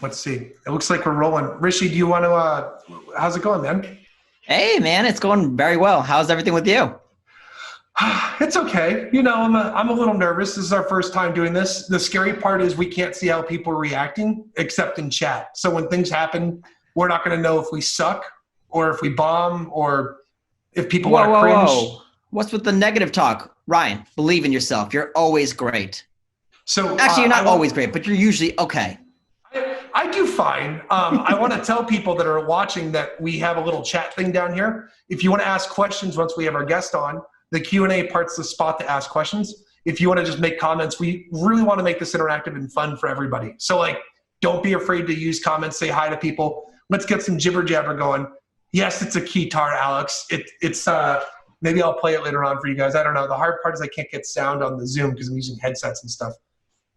Let's see. It looks like we're rolling. Rishi, do you want to, how's it going, man? Hey, man, it's going very well. How's everything with you? It's okay. I'm a little nervous. This is our first time doing this. The scary part is we can't see how people are reacting except in chat. So when things happen, we're not going to know if we suck or if we bomb or if people Whoa, want to whoa, cringe. whoa. What's with the negative talk? Ryan, believe in yourself. You're always great. So Actually, you're I not want, always great, but you're usually okay. I do fine. I want to tell people that are watching that we have a little chat thing down here. If you want to ask questions once we have our guest on, the Q&A part's the spot to ask questions. If you want to just make comments, we really want to make this interactive and fun for everybody. So don't be afraid to use comments, say hi to people. Let's get some jibber jabber going. Yes, it's a keytar, Alex. It's maybe I'll play it later on for you guys. I don't know. The hard part is I can't get sound on the Zoom because I'm using headsets and stuff.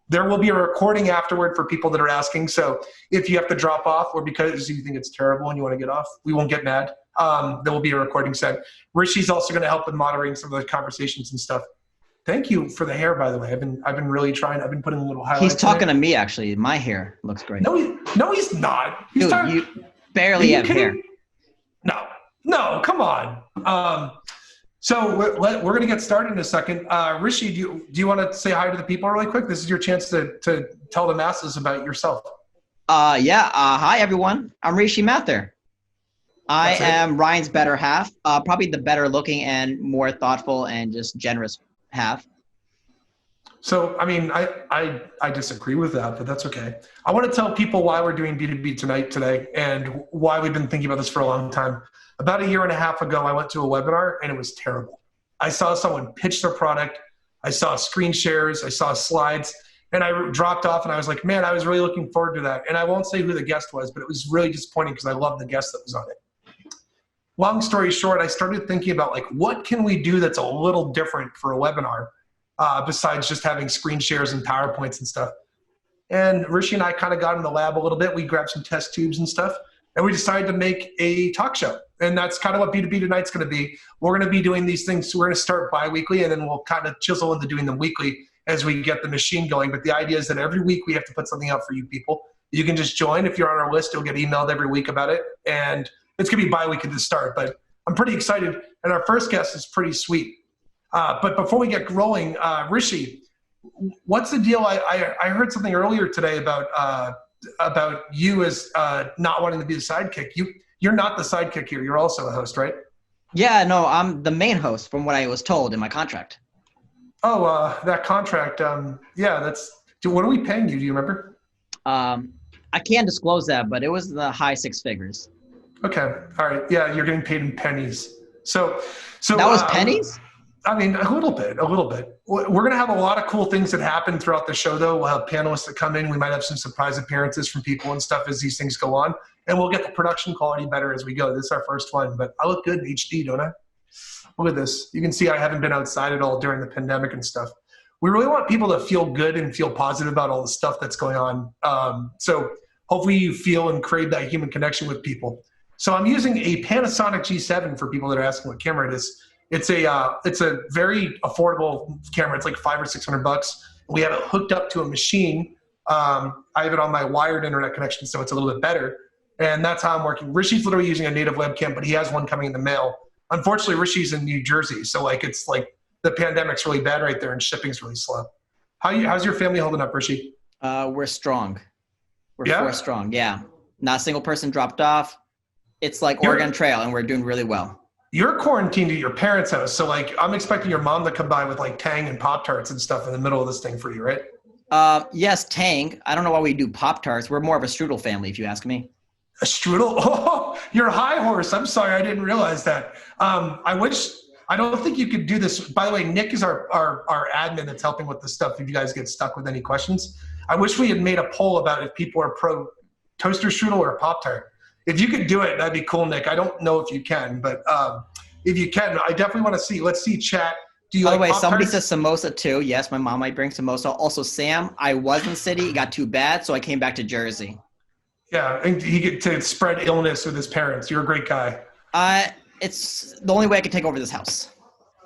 There will be a recording afterward for people that are asking. So if you have to drop off or because you think it's terrible and you want to get off, we won't get mad. There will be a recording set. Rishi's also going to help with moderating some of the conversations and stuff. Thank you for the hair, by the way. I've been really trying. I've been putting a little highlights. He's talking to me, actually. My hair looks great. No, he's not. He's Dude, you barely have hair. No, come on. So we're going to get started in a second. Rishi, do you want to say hi to the people really quick? This is your chance to tell the masses about yourself. Hi, everyone. I'm Rishi Mathur. I am Ryan's better half, probably the better looking and more thoughtful and just generous half. So, I mean, I disagree with that, but that's okay. I want to tell people why we're doing B2B Tonight today and why we've been thinking about this for a long time. About a year and a half ago, I went to a webinar and it was terrible. I saw someone pitch their product. I saw screen shares. I saw slides and I dropped off and I was like, man, I was really looking forward to that. And I won't say who the guest was, but it was really disappointing because I loved the guest that was on it. Long story short, I started thinking about what can we do that's a little different for a webinar besides just having screen shares and PowerPoints and stuff. And Rishi and I kind of got in the lab a little bit. We grabbed some test tubes and stuff, and we decided to make a talk show. And that's kind of what B2B Tonight's going to be. We're going to be doing these things. So we're going to start bi-weekly, and then we'll kind of chisel into doing them weekly as we get the machine going. But the idea is that every week we have to put something out for you people. You can just join. If you're on our list, you'll get emailed every week about it. And it's going to be bi-weekly to start. But I'm pretty excited. And our first guest is pretty sweet. But before we get rolling, Rishi, what's the deal? I heard something earlier today about you as not wanting to be the sidekick. You're not the sidekick here. You're also a host, right? Yeah, no, I'm the main host from what I was told in my contract. Oh, that contract. Yeah, what are we paying you? Do you remember? I can't disclose that, but it was the high six figures. Okay. All right. Yeah, you're getting paid in pennies. So that was pennies? I mean, a little bit. We're going to have a lot of cool things that happen throughout the show, though. We'll have panelists that come in. We might have some surprise appearances from people and stuff as these things go on. And we'll get the production quality better as we go. This is our first one, but I look good in HD, don't I? Look at this. You can see I haven't been outside at all during the pandemic and stuff. We really want people to feel good and feel positive about all the stuff that's going on. So hopefully you feel and crave that human connection with people. So I'm using a Panasonic G7 for people that are asking what camera it is. It's a very affordable camera. It's like $500 or $600. We have it hooked up to a machine. I have it on my wired internet connection, so it's a little bit better. And that's how I'm working. Rishi's literally using a native webcam, but he has one coming in the mail. Unfortunately, Rishi's in New Jersey, so it's the pandemic's really bad right there, and shipping's really slow. How's your family holding up, Rishi? We're strong. We're 4 strong. Yeah, not a single person dropped off. It's like Oregon Trail, and we're doing really well. You're quarantined at your parents' house, so I'm expecting your mom to come by with Tang and Pop-Tarts and stuff in the middle of this thing for you, right? Yes, Tang. I don't know why we do Pop-Tarts. We're more of a strudel family, if you ask me. A strudel? Oh, you're a high horse. I'm sorry, I didn't realize that. I don't think you could do this. By the way, Nick is our admin that's helping with this stuff if you guys get stuck with any questions. I wish we had made a poll about if people are pro toaster strudel or Pop-Tart. If you could do it, that'd be cool, Nick. I don't know if you can, but if you can, I definitely want to see. Let's see chat. Do you By the way, Pop-Tarts? Somebody says samosa too. Yes, my mom might bring samosa. Also, Sam, I was in city. It got too bad, so I came back to Jersey. Yeah, and he get to spread illness with his parents. You're a great guy. It's the only way I can take over this house.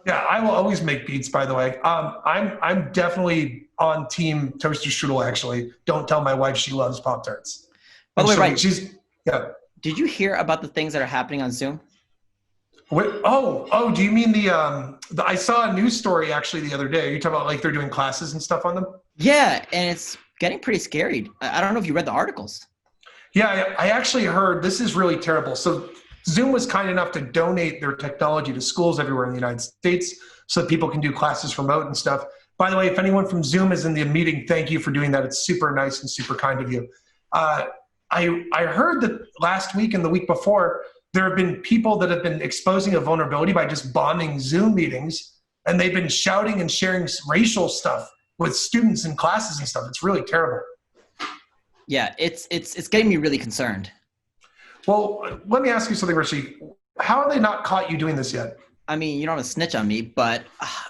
Yeah, I will always make beats, by the way. I'm definitely on team toaster strudel, actually. Don't tell my wife she loves Pop-Tarts. By the way, Ryan, yeah. did you hear about the things that are happening on Zoom? Wait, oh, do you mean I saw a news story actually the other day. Are you talking about like they're doing classes and stuff on them? Yeah, and it's getting pretty scary. I don't know if you read the articles. Yeah, I actually heard this is really terrible. So Zoom was kind enough to donate their technology to schools everywhere in the United States so that people can do classes remote and stuff. By the way, if anyone from Zoom is in the meeting, thank you for doing that. It's super nice and super kind of you. I heard that last week and the week before, there have been people that have been exposing a vulnerability by just bombing Zoom meetings, and they've been shouting and sharing racial stuff with students in classes and stuff. It's really terrible. Yeah, it's getting me really concerned. Well, let me ask you something, Rishi. How have they not caught you doing this yet? I mean, you don't have to snitch on me, but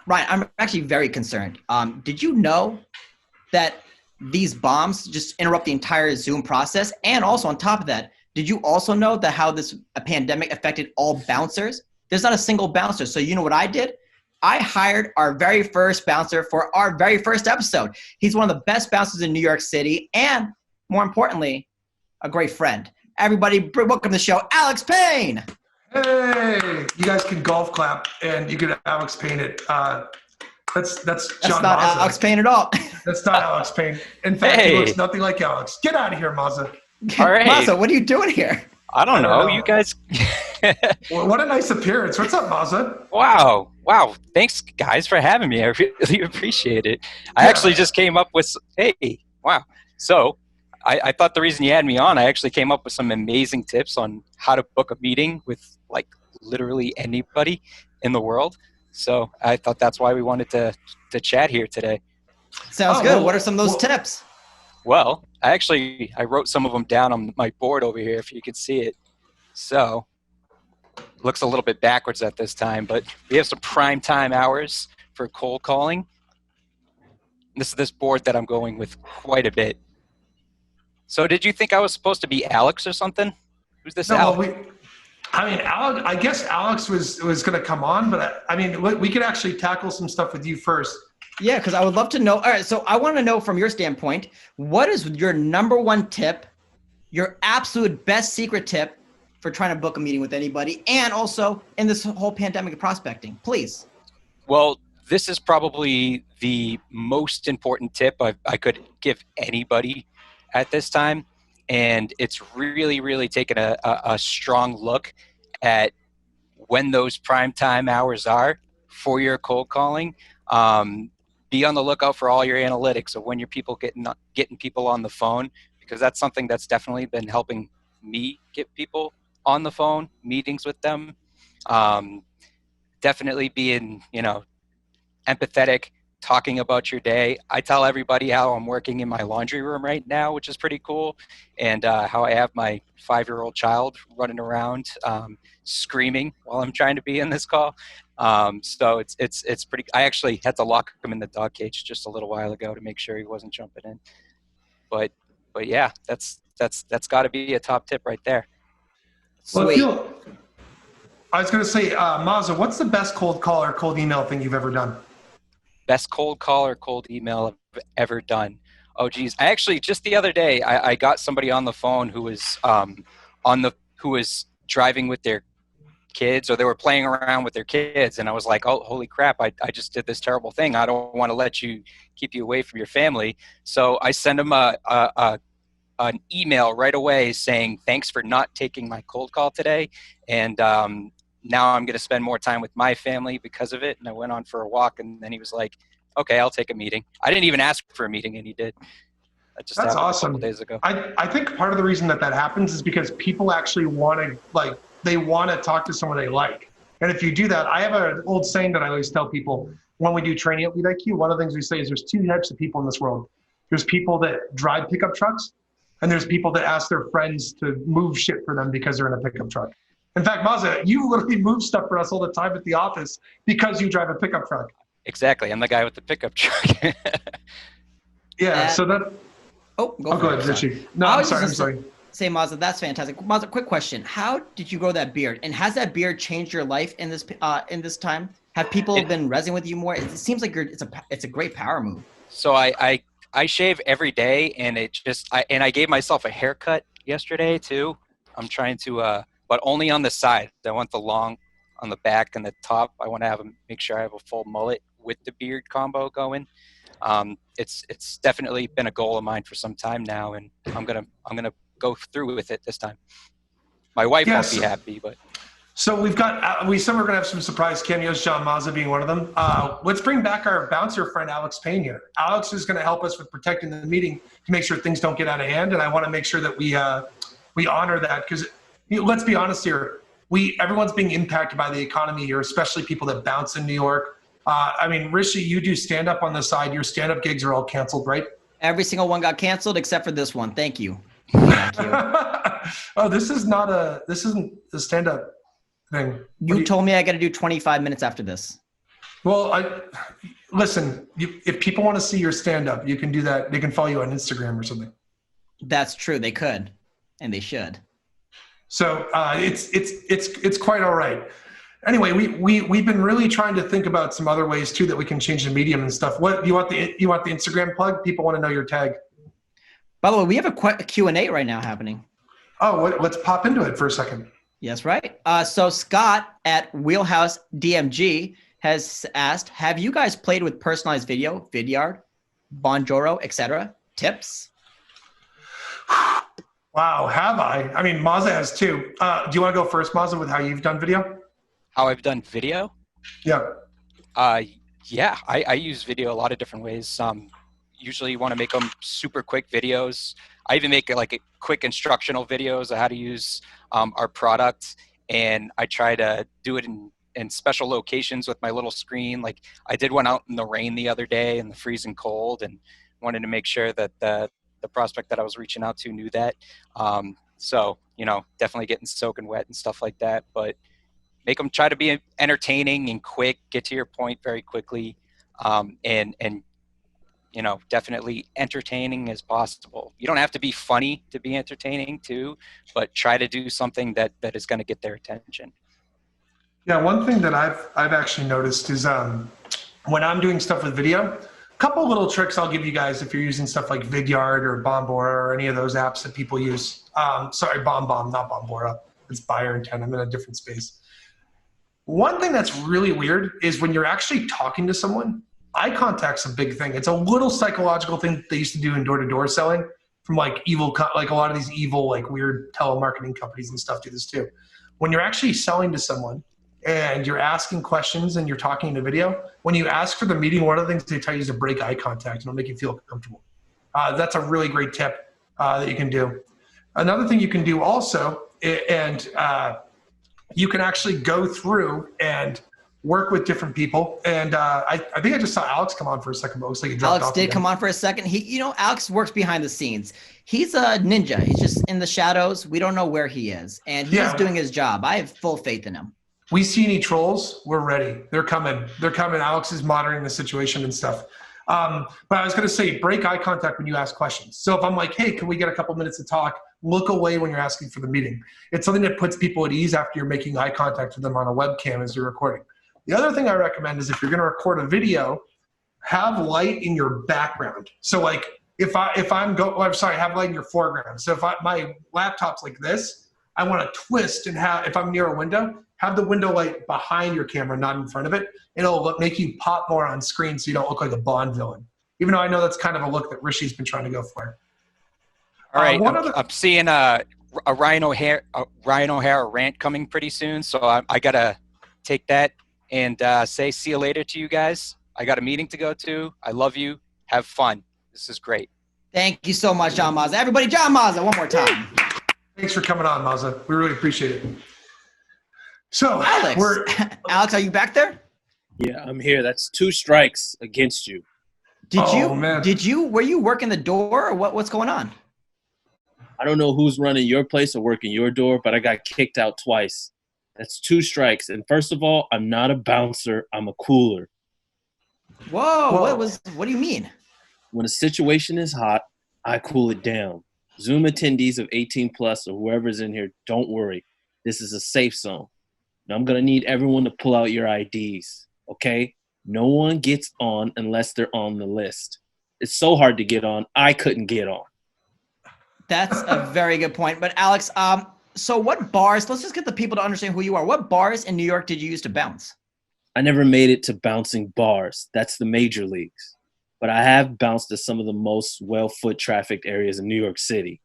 Ryan, I'm actually very concerned. Did you know that these bombs just interrupt the entire Zoom process? And also on top of that, did you also know that how this pandemic affected all bouncers? There's not a single bouncer. So you know what I did? I hired our very first bouncer for our very first episode. He's one of the best bouncers in New York City, and more importantly, a great friend. Everybody, welcome to the show, Alex Payne. Hey, you guys can golf clap, and you can Alex Payne it. That's John not Mazza. Alex Payne at all. That's not Alex Payne. In fact, he looks nothing like Alex. Get out of here, Mazza. All right. Mazza, what are you doing here? I don't know. You guys. Well, what a nice appearance. What's up, Mazza? Wow. Thanks, guys, for having me. I really appreciate it. I actually just came up with. Hey, wow. So I thought the reason you had me on, I actually came up with some amazing tips on how to book a meeting with like literally anybody in the world. So I thought that's why we wanted to chat here today. Sounds good. What are some of those tips? Well, I wrote some of them down on my board over here, if you could see it. So, looks a little bit backwards at this time, but we have some prime time hours for cold calling. This is this board that I'm going with quite a bit. So, did you think I was supposed to be Alex or something? Who's this Alex? Alex, I guess Alex was going to come on, but we could actually tackle some stuff with you first. Yeah, because I would love to know. All right, so I want to know from your standpoint, what is your number one tip, your absolute best secret tip for trying to book a meeting with anybody, and also in this whole pandemic of prospecting, please? Well, this is probably the most important tip I could give anybody at this time, and it's really, really taking a strong look at when those prime time hours are for your cold calling. Be on the lookout for all your analytics of when your people getting people on the phone, because that's something that's definitely been helping me get people on the phone, meetings with them. Definitely being, empathetic, talking about your day. I tell everybody how I'm working in my laundry room right now, which is pretty cool, and how I have my 5-year-old child running around screaming while I'm trying to be in this call. So it's pretty. I actually had to lock him in the dog cage just a little while ago to make sure he wasn't jumping in. But yeah, that's got to be a top tip right there. Sweet. Well, I was going to say, Mazza, what's the best cold call or cold email thing you've ever done? Best cold call or cold email I've ever done. Oh geez, I actually just the other day I got somebody on the phone who was who was driving with their kids, or they were playing around with their kids, and I was like, oh holy crap, I just did this terrible thing. I don't want to let you keep you away from your family. So I sent them an email right away saying thanks for not taking my cold call today, and now I'm going to spend more time with my family because of it. And I went on for a walk, and then he was like, okay, I'll take a meeting. I didn't even ask for a meeting, and he did. That's awesome. A couple days ago. I think part of the reason that happens is because people actually want to talk to someone they like. And if you do that, I have an old saying that I always tell people when we do training at LeadIQ. One of the things we say is there's two types of people in this world. There's people that drive pickup trucks, and there's people that ask their friends to move shit for them because they're in a pickup truck. In fact, Mazza, you literally move stuff for us all the time at the office because you drive a pickup truck. Exactly. I'm the guy with the pickup truck. Yeah, so that... go ahead, Rishi. No, I'm sorry. Say, Mazza, that's fantastic. Mazza, quick question. How did you grow that beard? And has that beard changed your life in this time? Have people been resonating with you more? It seems like it's a great power move. So I shave every day, and I gave myself a haircut yesterday too. I'm trying to, but only on the side. I want the long on the back and the top. I want to make sure I have a full mullet with the beard combo going. It's definitely been a goal of mine for some time now, and I'm gonna go through with it this time. My wife won't be happy, but. So we've got, we said we're going to have some surprise cameos, John Mazza being one of them. Let's bring back our bouncer friend, Alex Payne here. Alex is going to help us with protecting the meeting to make sure things don't get out of hand. And I want to make sure that we honor that because let's be honest here. Everyone's being impacted by the economy here, especially people that bounce in New York. I mean, Rishi, you do stand up on the side. Your stand-up gigs are all canceled, right? Every single one got canceled except for this one. Thank you. Thank you. Oh, this isn't a stand-up thing. You told me I got to do 25 minutes after this. Well, listen, if people want to see your stand-up, you can do that. They can follow you on Instagram or something. That's true. They could, and they should. So it's quite all right. Anyway, we've been really trying to think about some other ways too that we can change the medium and stuff. What you want the Instagram plug? People want to know your tag. By the way, we have a Q&A right now happening. Oh, let's pop into it for a second. Yes, right. So Scott at Wheelhouse DMG has asked, have you guys played with personalized video, Vidyard, Bonjoro, etc.? Tips? Wow, have I? I mean, Mazza has too. Do you want to go first, Mazza, with how you've done video? How I've done video? Yeah. Yeah, I use video a lot of different ways. Usually you want to make them super quick videos. I even make like quick instructional videos of how to use our product, and I try to do it in special locations with my little screen. Like I did one out in the rain the other day in the freezing cold, and wanted to make sure that the prospect that I was reaching out to knew that. So, definitely getting soaking wet and stuff like that, but make them try to be entertaining and quick, get to your point very quickly, and definitely entertaining as possible. You don't have to be funny to be entertaining too, but try to do something that is going to get their attention. Yeah, one thing that I've actually noticed is when I'm doing stuff with video, a couple little tricks I'll give you guys if you're using stuff like Vidyard or Bombora or any of those apps that people use. Sorry, BombBomb, not Bombora. It's buyer intent. I'm in a different space. One thing that's really weird is when you're actually talking to someone, eye contact's a big thing. It's a little psychological thing that they used to do in door-to-door selling from like a lot of these evil, like weird telemarketing companies and stuff do this too. When you're actually selling to someone and you're asking questions and you're talking in a video, when you ask for the meeting, one of the things they tell you is to break eye contact and it'll make you feel comfortable. That's a really great tip that you can do. Another thing you can do also, and you can actually go through and work with different people. And I think I just saw Alex come on for a second, but it looks like he dropped off. Alex did come on for a second. Alex works behind the scenes. He's a ninja. He's just in the shadows. We don't know where he is. And he's doing his job. I have full faith in him. We see any trolls, we're ready. They're coming. Alex is monitoring the situation and stuff. But I was going to say, break eye contact when you ask questions. So if I'm like, hey, can we get a couple minutes to talk? Look away when you're asking for the meeting. It's something that puts people at ease after you're making eye contact with them on a webcam as you're recording. The other thing I recommend is if you're going to record a video, have light in your background. So like have light in your foreground. So if my laptop's like this, I want to twist and if I'm near a window, have the window light behind your camera, not in front of it. It'll make you pop more on screen so you don't look like a Bond villain. Even though I know that's kind of a look that Rishi's been trying to go for. All right, I'm seeing a Ryan O'Hara rant coming pretty soon, so I got to take that and say see you later to you guys. I got a meeting to go to. I love you. Have fun. This is great. Thank you so much, John Mazza. Everybody, John Mazza, one more time. Thanks for coming on, Mazza. We really appreciate it. So, Alex, are you back there? Yeah, I'm here. That's 2 strikes against you. Were you working the door or what's going on? I don't know who's running your place or working your door, but I got kicked out twice. That's 2 strikes. And first of all, I'm not a bouncer. I'm a cooler. Whoa. What do you mean? When a situation is hot, I cool it down. Zoom attendees of 18 plus or whoever's in here, don't worry. This is a safe zone. Now I'm going to need everyone to pull out your IDs, okay? No one gets on unless they're on the list. It's so hard to get on, I couldn't get on. That's a very good point. But Alex, so what bars, let's just get the people to understand who you are. What bars in New York did you use to bounce? I never made it to bouncing bars. That's the major leagues. But I have bounced to some of the most well-foot trafficked areas in New York City.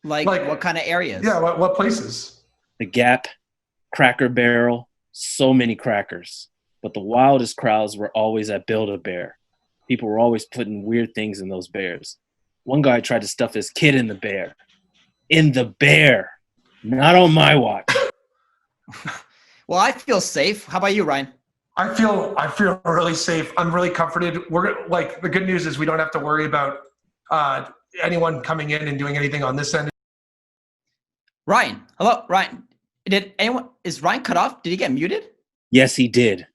Like what kind of areas? Yeah, what places? The Gap, Cracker Barrel, so many crackers. But the wildest crowds were always at Build-A-Bear. People were always putting weird things in those bears. One guy tried to stuff his kid in the bear. In the bear. Not on my watch. Well, I feel safe. How about you, Ryan? I feel really safe. I'm really comforted. We're like, the good news is we don't have to worry about anyone coming in and doing anything on this end. Ryan, hello, Ryan. Is Ryan cut off? Did he get muted? Yes, he did.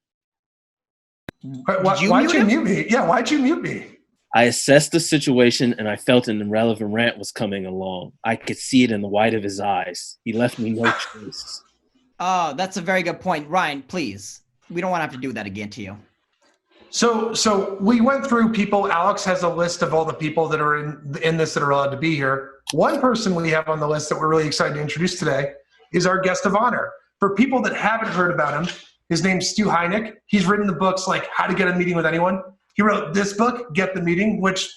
Why'd you mute me? Yeah, why'd you mute me? I assessed the situation and I felt an irrelevant rant was coming along. I could see it in the white of his eyes. He left me no choice. Oh, that's a very good point. Ryan, please. We don't want to have to do that again to you. So we went through people. Alex has a list of all the people that are in this that are allowed to be here. One person we have on the list that we're really excited to introduce today is our guest of honor. For people that haven't heard about him, his name's Stu Heinecke. He's written the books like How to Get a Meeting with Anyone. He wrote this book, Get the Meeting, which,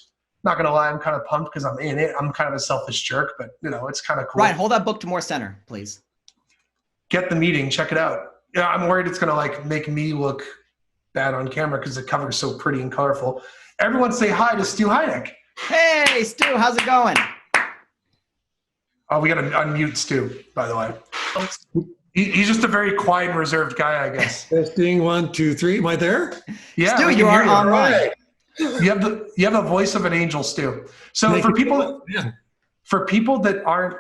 not gonna lie, I'm kind of pumped because I'm in it. I'm kind of a selfish jerk, but it's kind of cool. Ryan, hold that book to more center, please. Get the Meeting, check it out. Yeah, I'm worried it's gonna make me look bad on camera because the cover is so pretty and colorful. Everyone say hi to Stu Heinecke. Hey, Stu, how's it going? Oh, we got to unmute Stu, by the way. He's just a very quiet and reserved guy, I guess. Testing 1, 2, 3. Am I there? Yeah, Stu, you are online. Right. You have the voice of an angel, Stu. So for people that aren't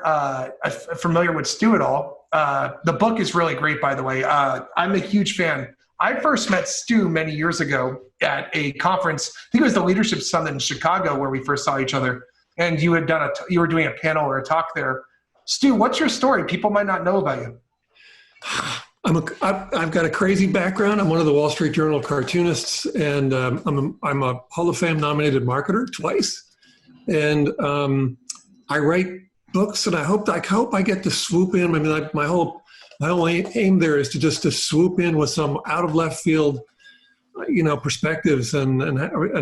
familiar with Stu at all, the book is really great, by the way. I'm a huge fan. I first met Stu many years ago at a conference. I think it was the Leadership Summit in Chicago where we first saw each other. And you had you were doing a panel or a talk there. Stu, what's your story? People might not know about you. I've got a crazy background. I'm one of the Wall Street Journal cartoonists, and I'm a Hall of Fame nominated marketer twice. And I write books, and I hope I get to swoop in. I mean, my whole aim there is to swoop in with some out of left field, perspectives and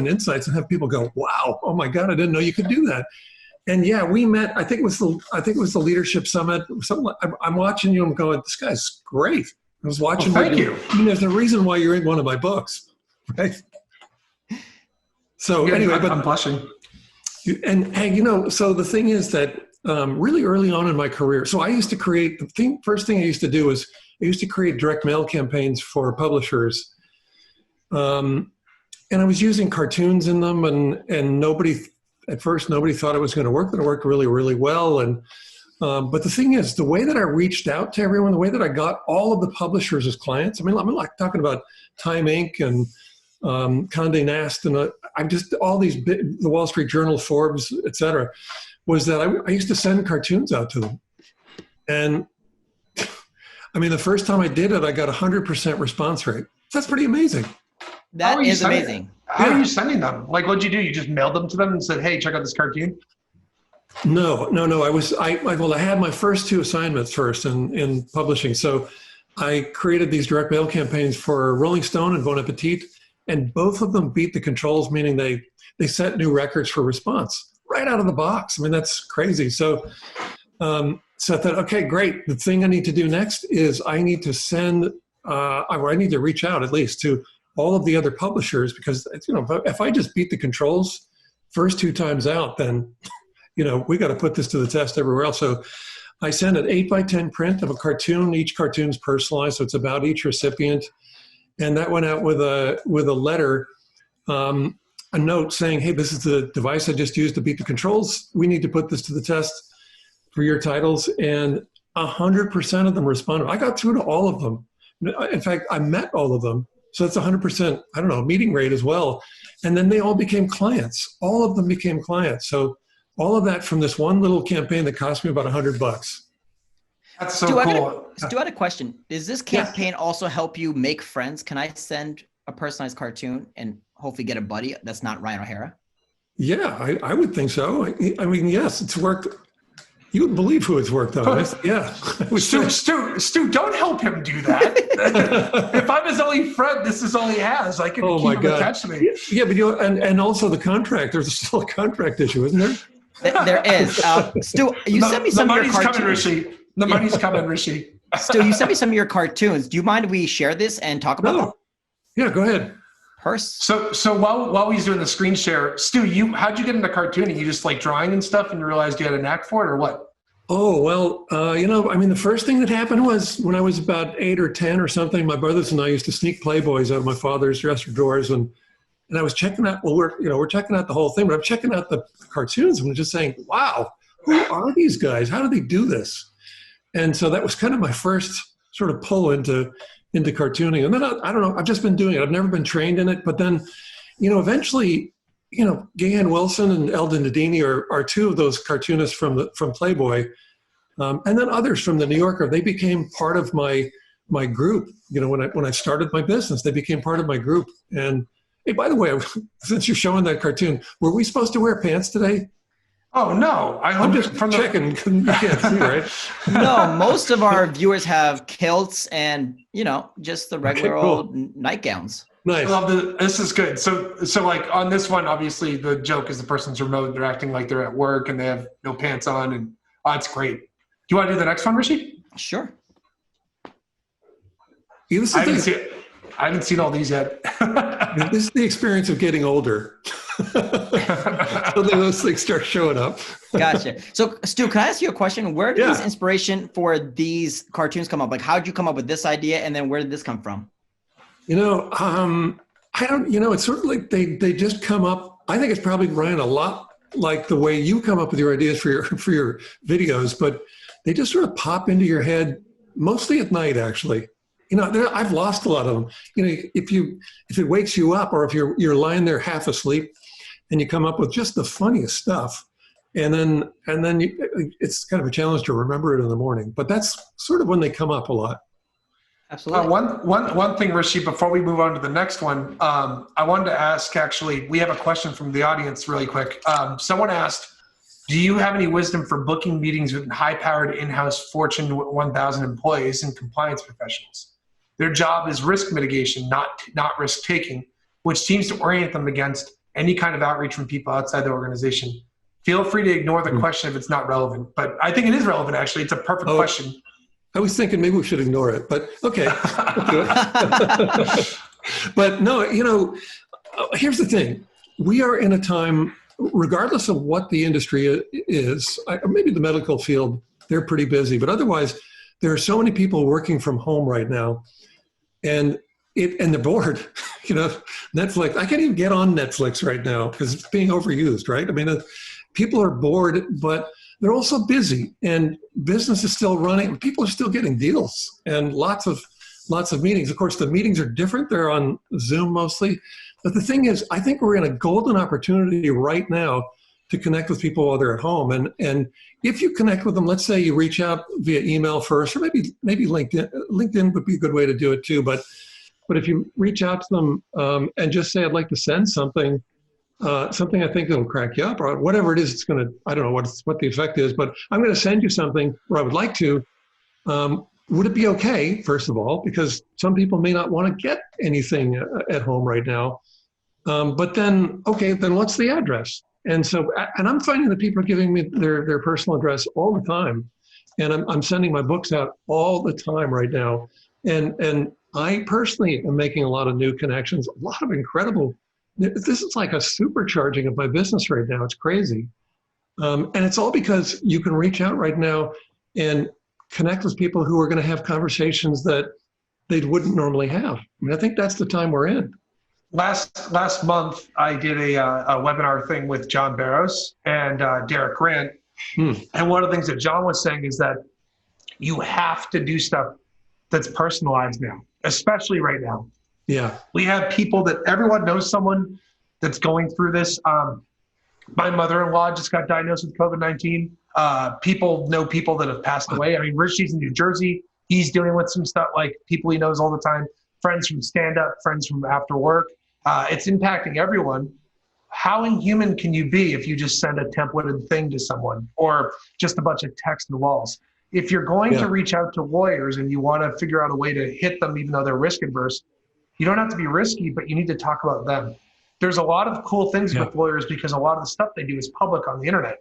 insights, and have people go, "Wow, oh my God, I didn't know you could do that." And yeah, we met. I think it was the Leadership Summit. I'm watching you. I'm going, "This guy's great." I was watching. Thank you. I mean, there's a reason why you're in one of my books, right? So anyway, I'm blushing. So the thing is that really early on in my career, so I used to create first thing I used to do was I used to create direct mail campaigns for publishers. And I was using cartoons in them, and at first nobody thought it was going to work, but it worked really, really well. And but the thing is, the way that I reached out to everyone, the way that I got all of the publishers as clients, I mean, I'm like talking about Time Inc. and Condé Nast, and I'm just all these the Wall Street Journal, Forbes, et cetera, was that I used to send cartoons out to them. And I mean, the first time I did it, I got 100% response rate. That's pretty amazing. That is amazing. How are you sending them? Like, what'd you do? You just mailed them to them and said, "Hey, check out this cartoon"? No. I had my first two assignments first in publishing. So I created these direct mail campaigns for Rolling Stone and Bon Appetit, and both of them beat the controls, meaning they set new records for response right out of the box. I mean, that's crazy. So I thought, okay, great. The thing I need to do next is I need to I need to reach out at least to all of the other publishers, because if I just beat the controls first two times out, then we got to put this to the test everywhere else. So I sent an 8x10 print of a cartoon. Each cartoon's personalized, so it's about each recipient, and that went out with a letter, a note saying, "Hey, this is the device I just used to beat the controls. We need to put this to the test for your titles." And 100% of them responded. I got through to all of them. In fact, I met all of them. So that's 100%, meeting rate as well. And then they all became clients. All of them became clients. So all of that from this one little campaign that cost me about $100. That's so cool. Stu, I had a question. Does this campaign also help you make friends? Can I send a personalized cartoon and hopefully get a buddy that's not Ryan O'Hara? Yeah, I would think so. I mean, yes, it's worked. You wouldn't believe who it's worked on. Yeah. Stu, don't help him do that. If I'm his only friend, this is all he has. I can Oh keep my him God. attached to me. Yeah, but and also the contract. There's still a contract issue, isn't there? There is. Stu, you sent me some of your cartoons. Coming, Rishi. The money's coming, Rishi. Stu, you sent me some of your cartoons. Do you mind if we share this and talk about them? Yeah, go ahead. So while he's doing the screen share, Stu, how'd you get into cartooning? You just like drawing and stuff, and you realized you had a knack for it, or what? Oh, well, I mean, the first thing that happened was when I was about 8 or 10 or something, my brothers and I used to sneak Playboys out of my father's dresser drawers, and I was checking out. Well, we're checking out the whole thing, but I'm checking out the cartoons and just saying, "Wow, who are these guys? How do they do this?" And so that was kind of my first sort of pull into cartooning. And then I don't know, I've just been doing it. I've never been trained in it, but then, eventually, Gahan Wilson and Eldon Nadini are two of those cartoonists from Playboy, and then others from the New Yorker. They became part of my group. When I started my business, they became part of my group. And hey, by the way, since you're showing that cartoon, were we supposed to wear pants today? Oh no, I'm just checking. You can't see, right? No, most of our viewers have kilts and just the regular old nightgowns. Nice. This is good. So like on this one, obviously the joke is the person's remote. They're acting like they're at work and they have no pants on, and it's great. Do you want to do the next one, Rishi? Sure. Yeah, I haven't seen all these yet. This is the experience of getting older. So those things start showing up. Gotcha. So Stu, can I ask you a question? Where did this inspiration for these cartoons come up? Like, how did you come up with this idea, and then where did this come from? I don't. It's sort of like they just come up. I think it's probably, Ryan, a lot like the way you come up with your ideas for your videos, but they just sort of pop into your head mostly at night, actually. I've lost a lot of them. If it wakes you up, or if you're lying there half asleep, and you come up with just the funniest stuff, and then it's kind of a challenge to remember it in the morning. But that's sort of when they come up a lot. Absolutely. One thing, Rishi, before we move on to the next one, I wanted to ask. Actually, we have a question from the audience, really quick. Someone asked, "Do you have any wisdom for booking meetings with high-powered in-house Fortune 1000 employees and compliance professionals? Their job is risk mitigation, not risk-taking, which seems to orient them against any kind of outreach from people outside the organization. Feel free to ignore the question if it's not relevant." But I think it is relevant, actually. It's a perfect question. I was thinking maybe we should ignore it, but okay. But no, here's the thing. We are in a time, regardless of what the industry is, maybe the medical field, they're pretty busy, but otherwise, there are so many people working from home right now, and they're bored. Netflix, I can't even get on Netflix right now because it's being overused, right? I mean, people are bored, but they're also busy, and business is still running. People are still getting deals and lots of meetings. Of course, the meetings are different. They're on Zoom mostly. But the thing is, I think we're in a golden opportunity right now to connect with people while they're at home. And if you connect with them, let's say you reach out via email first, or maybe LinkedIn. LinkedIn would be a good way to do it too. But if you reach out to them and just say, "I'd like to send something I think that'll crack you up," or whatever it is, it's going to, I don't know what the effect is, but I'm going to send you something, or I would like to. Would it be okay, first of all, because some people may not want to get anything at home right now. But then, okay, then what's the address? And I'm finding that people are giving me their personal address all the time. And I'm sending my books out all the time right now. And I personally am making a lot of new connections, a lot of incredible. This is like a supercharging of my business right now. It's crazy. And it's all because you can reach out right now and connect with people who are going to have conversations that they wouldn't normally have. I mean, I think that's the time we're in. Last month, I did a webinar thing with John Barrows and Derek Grant. And one of the things that John was saying is that you have to do stuff that's personalized now, especially right now. Yeah. We have people that everyone knows someone that's going through this. My mother-in-law just got diagnosed with COVID-19. People know people that have passed away. I mean, Rishi's in New Jersey. He's dealing with some stuff, like people he knows all the time, friends from stand-up, friends from after work. It's impacting everyone. how inhuman can you be if you just send a templated thing to someone or just a bunch of text and walls? If you're going to reach out to lawyers and you want to figure out a way to hit them, even though they're risk adverse, you don't have to be risky, but you need to talk about them. There's a lot of cool things with lawyers because a lot of the stuff they do is public on the internet.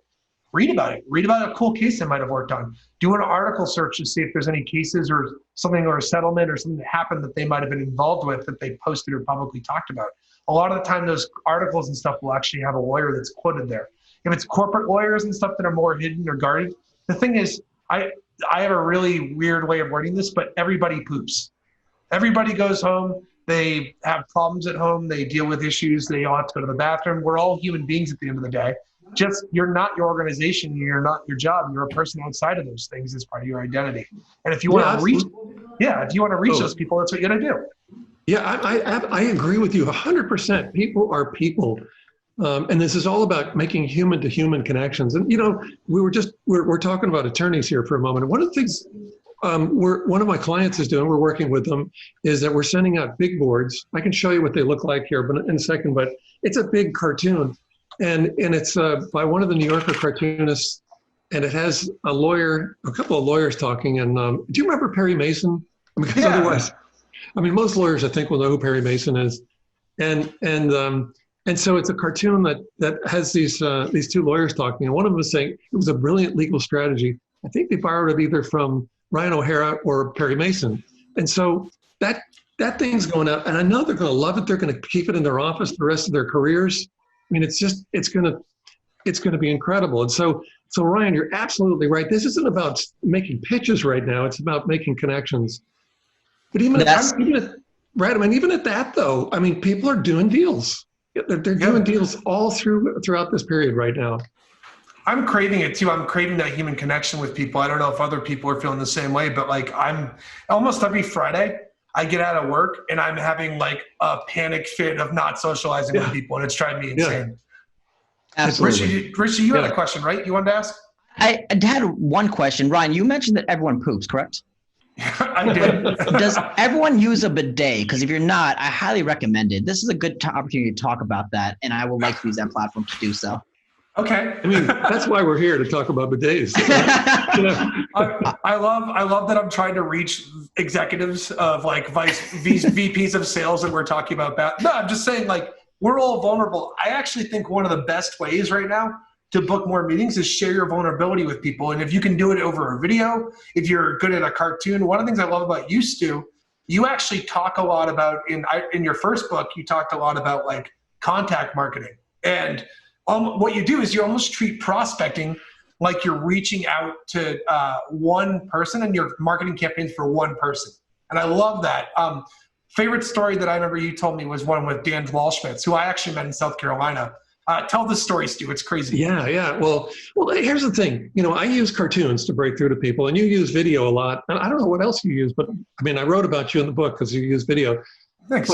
Read about it. Read about a cool case they might have worked on. Do an article search to see if there's any cases or something or a settlement or something that happened that they might have been involved with that they posted or publicly talked about. A lot of the time, those articles and stuff will actually have a lawyer that's quoted there. If it's corporate lawyers and stuff that are more hidden or guarded, the thing is, I have a really weird way of wording this, but everybody poops. Everybody goes home. They have problems at home. They deal with issues. They all have to go to the bathroom. We're all human beings at the end of the day. Just, you're not your organization. You're not your job. You're a person outside of those things as part of your identity. And if you want to reach, if you want to reach those people, that's what you got to do. Yeah, I agree with you 100%. People are people. And this is all about making human to human connections. And, we're talking about attorneys here for a moment. And one of the things one of my clients is doing, we're working with them, is that we're sending out big boards. I can show you what they look like here in a second, but it's a big cartoon. And it's by one of the New Yorker cartoonists. And it has a couple of lawyers talking. And do you remember Perry Mason? Because otherwise, most lawyers, I think, will know who Perry Mason is. And so it's a cartoon that has these two lawyers talking. And one of them is saying it was a brilliant legal strategy. I think they borrowed it either from Ryan O'Hara or Perry Mason. And so that thing's going out, and I know they're going to love it. They're going to keep it in their office the rest of their careers. It's going to be incredible. And so Ryan, you're absolutely right. This isn't about making pitches right now. It's about making connections. But even at that though, people are doing deals. They're doing deals all throughout this period right now. I'm craving it too. I'm craving that human connection with people. I don't know if other people are feeling the same way, but I'm almost every Friday I get out of work and I'm having a panic fit of not socializing with people, and it's driving me insane. Absolutely. Rishi, you had a question, right? You wanted to ask? I had one question. Ryan, you mentioned that everyone poops, correct? I did. Does everyone use a bidet? Because if you're not, I highly recommend it. This is a good opportunity to talk about that, and I would like to use that platform to do so. Okay. That's why we're here, to talk about bidets. I love that I'm trying to reach executives of VPs of sales, and we're talking about that. No, I'm just saying we're all vulnerable. I actually think one of the best ways right now to book more meetings is share your vulnerability with people. And if you can do it over a video, if you're good at a cartoon, one of the things I love about you, Stu, you actually talk a lot about, in your first book, you talked a lot about contact marketing. And what you do is you almost treat prospecting like you're reaching out to one person, and your marketing campaigns for one person. And I love that. Favorite story that I remember you told me was one with Dan Walschmitz, who I actually met in South Carolina. Tell the story, Stu. It's crazy. Yeah. Well, here's the thing. I use cartoons to break through to people, and you use video a lot. And I don't know what else you use, but I wrote about you in the book because you use video. Thanks.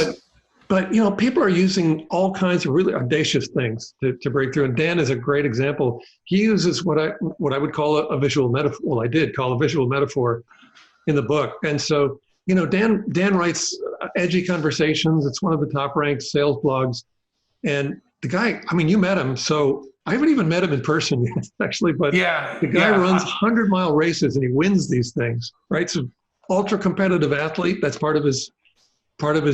But people are using all kinds of really audacious things to break through. And Dan is a great example. He uses what I would call a visual metaphor. Well, I did call a visual metaphor in the book. And so, Dan writes edgy conversations. It's one of the top ranked sales blogs. And the guy, you met him. So I haven't even met him in person yet, actually. But the guy runs 100-mile races and he wins these things, right? So ultra competitive athlete. That's part of his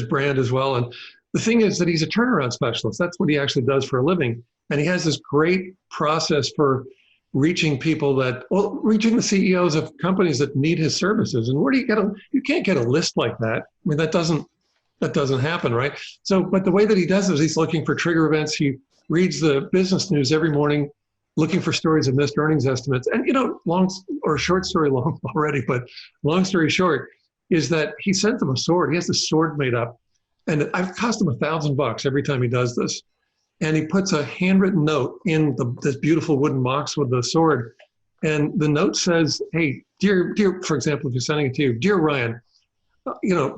brand as well. And the thing is that he's a turnaround specialist. That's what he actually does for a living. And he has this great process for reaching reaching the CEOs of companies that need his services. And where do you can't get a list like that. That doesn't happen, right? So, but the way that he does it is he's looking for trigger events. He reads the business news every morning, looking for stories of missed earnings estimates. And, short story long already, but long story short, is that he sent them a sword. He has the sword made up, and I've cost him $1,000 every time he does this. And he puts a handwritten note in this beautiful wooden box with the sword. And the note says, hey, dear, for example, if you're sending it to you, dear Ryan,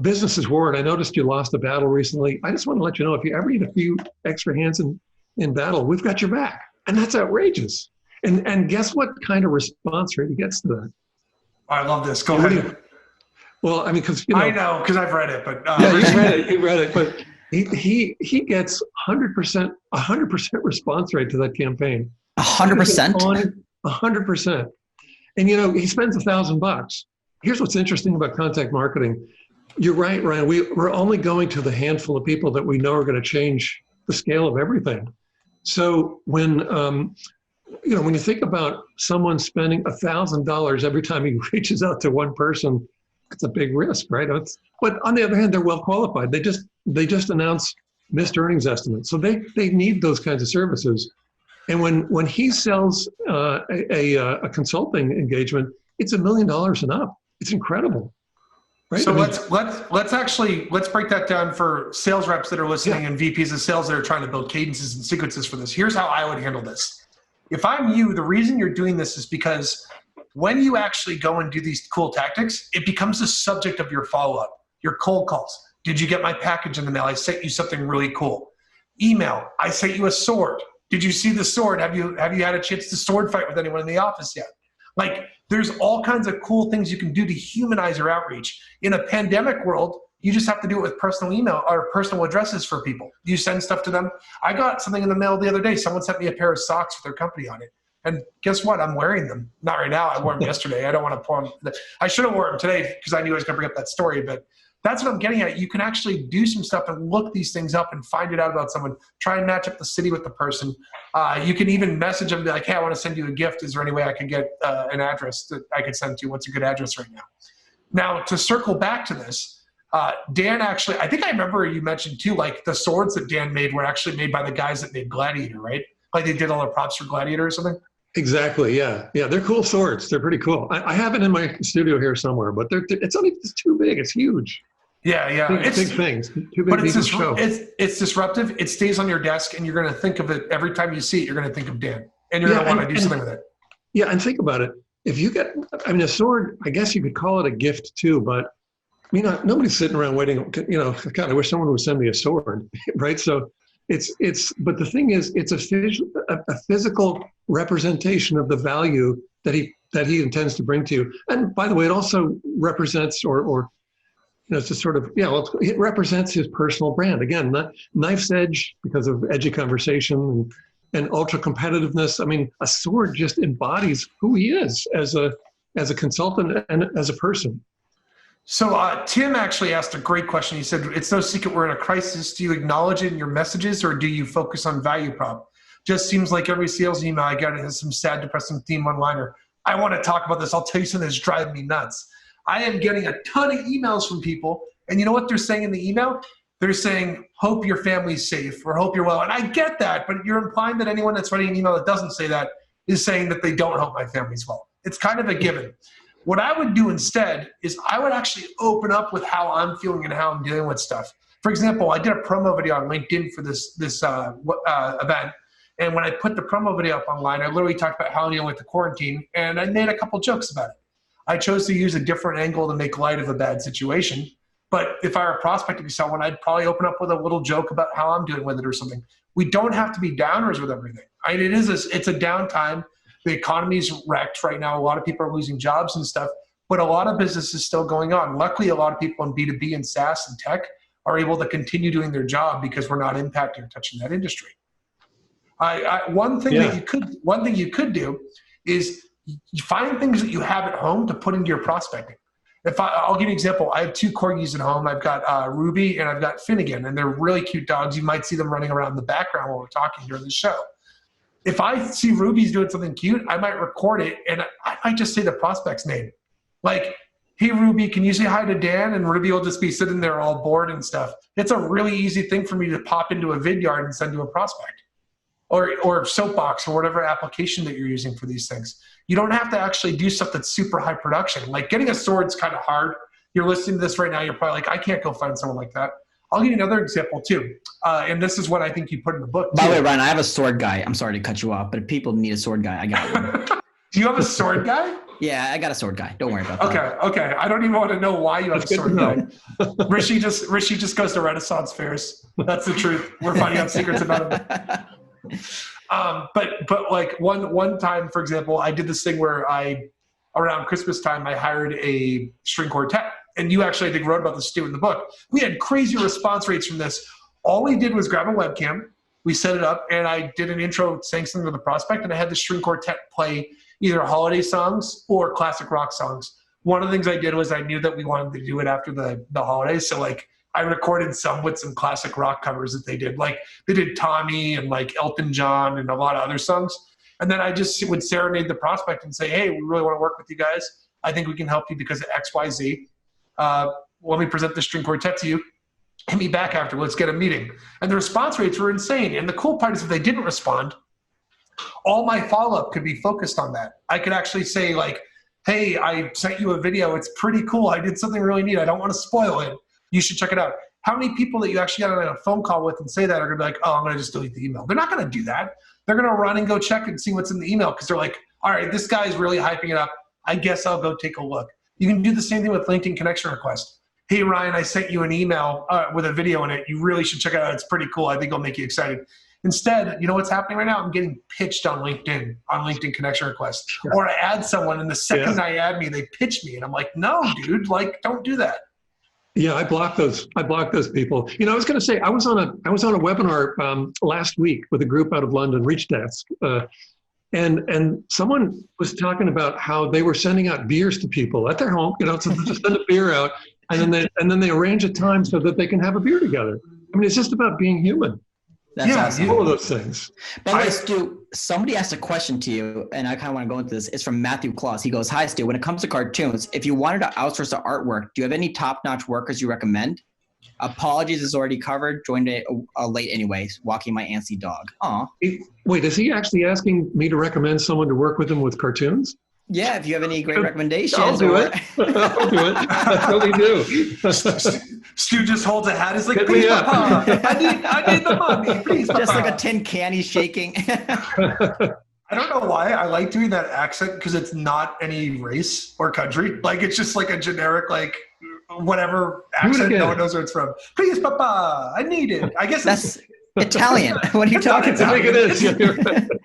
business is war, and I noticed you lost a battle recently. I just want to let you know, if you ever need a few extra hands in battle, we've got your back. And that's outrageous. And guess what kind of response rate he gets to that? I love this. Go ahead. Well, because I know, because I've read it, but you've read it. But He gets 100% response rate to that campaign. 100%. 100%. And he spends $1,000. Here's what's interesting about contact marketing. You're right, Ryan. We're only going to the handful of people that we know are going to change the scale of everything. So when when you think about someone spending $1,000 every time he reaches out to one person, it's a big risk, right? But on the other hand, they're well qualified. They just announced missed earnings estimates, so they need those kinds of services. And when he sells a consulting engagement, it's $1 million and up. It's incredible, right? So let's break that down for sales reps that are listening and VPs of sales that are trying to build cadences and sequences for this. Here's how I would handle this. If I'm you, the reason you're doing this is because when you actually go and do these cool tactics, it becomes the subject of your follow-up, your cold calls. Did you get my package in the mail? I sent you something really cool. Email, I sent you a sword. Did you see the sword? Have you had a chance to sword fight with anyone in the office yet? Like, there's all kinds of cool things you can do to humanize your outreach. In a pandemic world, you just have to do it with personal email or personal addresses for people. You send stuff to them. I got something in the mail the other day. Someone sent me a pair of socks with their company on it. And guess what? I'm wearing them. Not right now. I wore them yesterday. I don't want to pour them. I should have worn them today because I knew I was going to bring up that story. But that's what I'm getting at. You can actually do some stuff and look these things up and find it out about someone. Try and match up the city with the person. You can even message them, be like, hey, I want to send you a gift. Is there any way I can get an address that I could send to you? What's a good address right now? Now, to circle back to this, Dan actually, I think I remember you mentioned too, like the swords that Dan made were actually made by the guys that made Gladiator, right? Like they did all the props for Gladiator or something? Exactly, yeah. Yeah, they're cool swords. They're pretty cool. I have it in my studio here somewhere, but it's too big. It's huge. Yeah. Big things. Too big But to show. it's disruptive. It stays on your desk, and you're going to think of it every time you see it. You're going to think of Dan, and you're going to want to do something with it. Yeah, and think about it. If you get, a sword, I guess you could call it a gift too, but nobody's sitting around waiting. God, I wish someone would send me a sword, right? So but the thing is, it's a physical representation of the value that he intends to bring to you. And by the way, it also represents it's just sort of, it represents his personal brand. Again, knife's edge because of edgy conversation and ultra competitiveness. I mean, a sword just embodies who he is as a consultant and as a person. So Tim actually asked a great question. He said, it's no secret we're in a crisis. Do you acknowledge it in your messages or do you focus on value prop? Just seems like every sales email I get has some sad, depressing theme one-liner. I want to talk about this. I'll tell you something that's driving me nuts. I am getting a ton of emails from people, and you know what they're saying in the email? They're saying, hope your family's safe or hope you're well. And I get that, but you're implying that anyone that's writing an email that doesn't say that is saying that they don't hope my family's well. It's kind of a given. What I would do instead is I would actually open up with how I'm feeling and how I'm dealing with stuff. For example, I did a promo video on LinkedIn for this event. And when I put the promo video up online, I literally talked about how I'm dealing with the quarantine, and I made a couple jokes about it. I chose to use a different angle to make light of a bad situation. But if I were prospecting to someone, I'd probably open up with a little joke about how I'm doing with it or something. We don't have to be downers with everything. I mean, it's a downtime. The economy's wrecked right now. A lot of people are losing jobs and stuff, but a lot of business is still going on. Luckily, a lot of people in B2B and SaaS and tech are able to continue doing their job because we're not impacting or touching that industry. One thing you could do is you find things that you have at home to put into your prospecting. I'll give you an example. I have 2 corgis at home. I've got Ruby and I've got Finnegan, and they're really cute dogs. You might see them running around in the background while we're talking during the show. If I see Ruby's doing something cute, I might record it, and I might just say the prospect's name. Like, hey, Ruby, can you say hi to Dan? And Ruby will just be sitting there all bored and stuff. It's a really easy thing for me to pop into a Vidyard and send to a prospect. Or Soapbox or whatever application that you're using for these things. You don't have to actually do stuff that's super high production. Like getting a sword's kind of hard. You're listening to this right now, you're probably like, I can't go find someone like that. I'll give you another example too. And this is what I think you put in the book. By the way, Ryan, I have a sword guy. I'm sorry to cut you off, but if people need a sword guy, I got one. Do you have a sword guy? Yeah, I got a sword guy. Don't worry about that. Okay. I don't even want to know why you have a sword guy. Rishi just goes to Renaissance fairs. That's the truth. We're finding out secrets about him. But like one time, for example, I did this thing where around Christmas time, I hired a string quartet. And you actually, I think, wrote about this, Stu, in the book. We had crazy response rates from this. All we did was grab a webcam, we set it up, and I did an intro saying something to the prospect, and I had the string quartet play either holiday songs or classic rock songs. One of the things I did was I knew that we wanted to do it after the holidays, so like I recorded some with some classic rock covers that they did. Like they did Tommy and like Elton John and a lot of other songs. And then I just would serenade the prospect and say, hey, we really want to work with you guys. I think we can help you because of X, Y, Z. Let me present the string quartet to you. Hit me back after. Let's get a meeting. And the response rates were insane. And the cool part is if they didn't respond, all my follow-up could be focused on that. I could actually say like, hey, I sent you a video. It's pretty cool. I did something really neat. I don't want to spoil it. You should check it out. How many people that you actually got on a phone call with and say that are going to be like, oh, I'm going to just delete the email. They're not going to do that. They're going to run and go check and see what's in the email because they're like, all right, this guy's really hyping it up. I guess I'll go take a look. You can do the same thing with LinkedIn connection request. Hey, Ryan, I sent you an email with a video in it. You really should check it out. It's pretty cool. I think it'll make you excited. Instead, you know what's happening right now? I'm getting pitched on LinkedIn connection request. Sure. Or I add someone, and the second I add me, they pitch me. And I'm like, no, dude, like, don't do that. Yeah, I block those people. You know, I was going to say I was on a webinar last week with a group out of London, Reach Desk, and someone was talking about how they were sending out beers to people at their home. You know, so they just send a beer out, and then they arrange a time so that they can have a beer together. I mean, it's just about being human. That's awesome. All of those things. By the way, Stu, somebody asked a question to you, and I kind of want to go into this. It's from Matthew Claus. He goes, hi, Stu. When it comes to cartoons, if you wanted to outsource the artwork, do you have any top-notch workers you recommend? Apologies is already covered. Joined it late anyways, walking my antsy dog. Aw. Wait, is he actually asking me to recommend someone to work with him with cartoons? Yeah, if you have any great recommendations. I'll do it. I'll do it. That's what we do. Stu just holds a hat. He's like, please, Papa, I need the money. Please, Papa. Just like a tin can he's shaking. I don't know why I like doing that accent because it's not any race or country. Like, it's just like a generic, like, whatever accent. No one knows where it's from. Please, Papa, I need it. I guess that's Italian. What are you talking about? I think it is.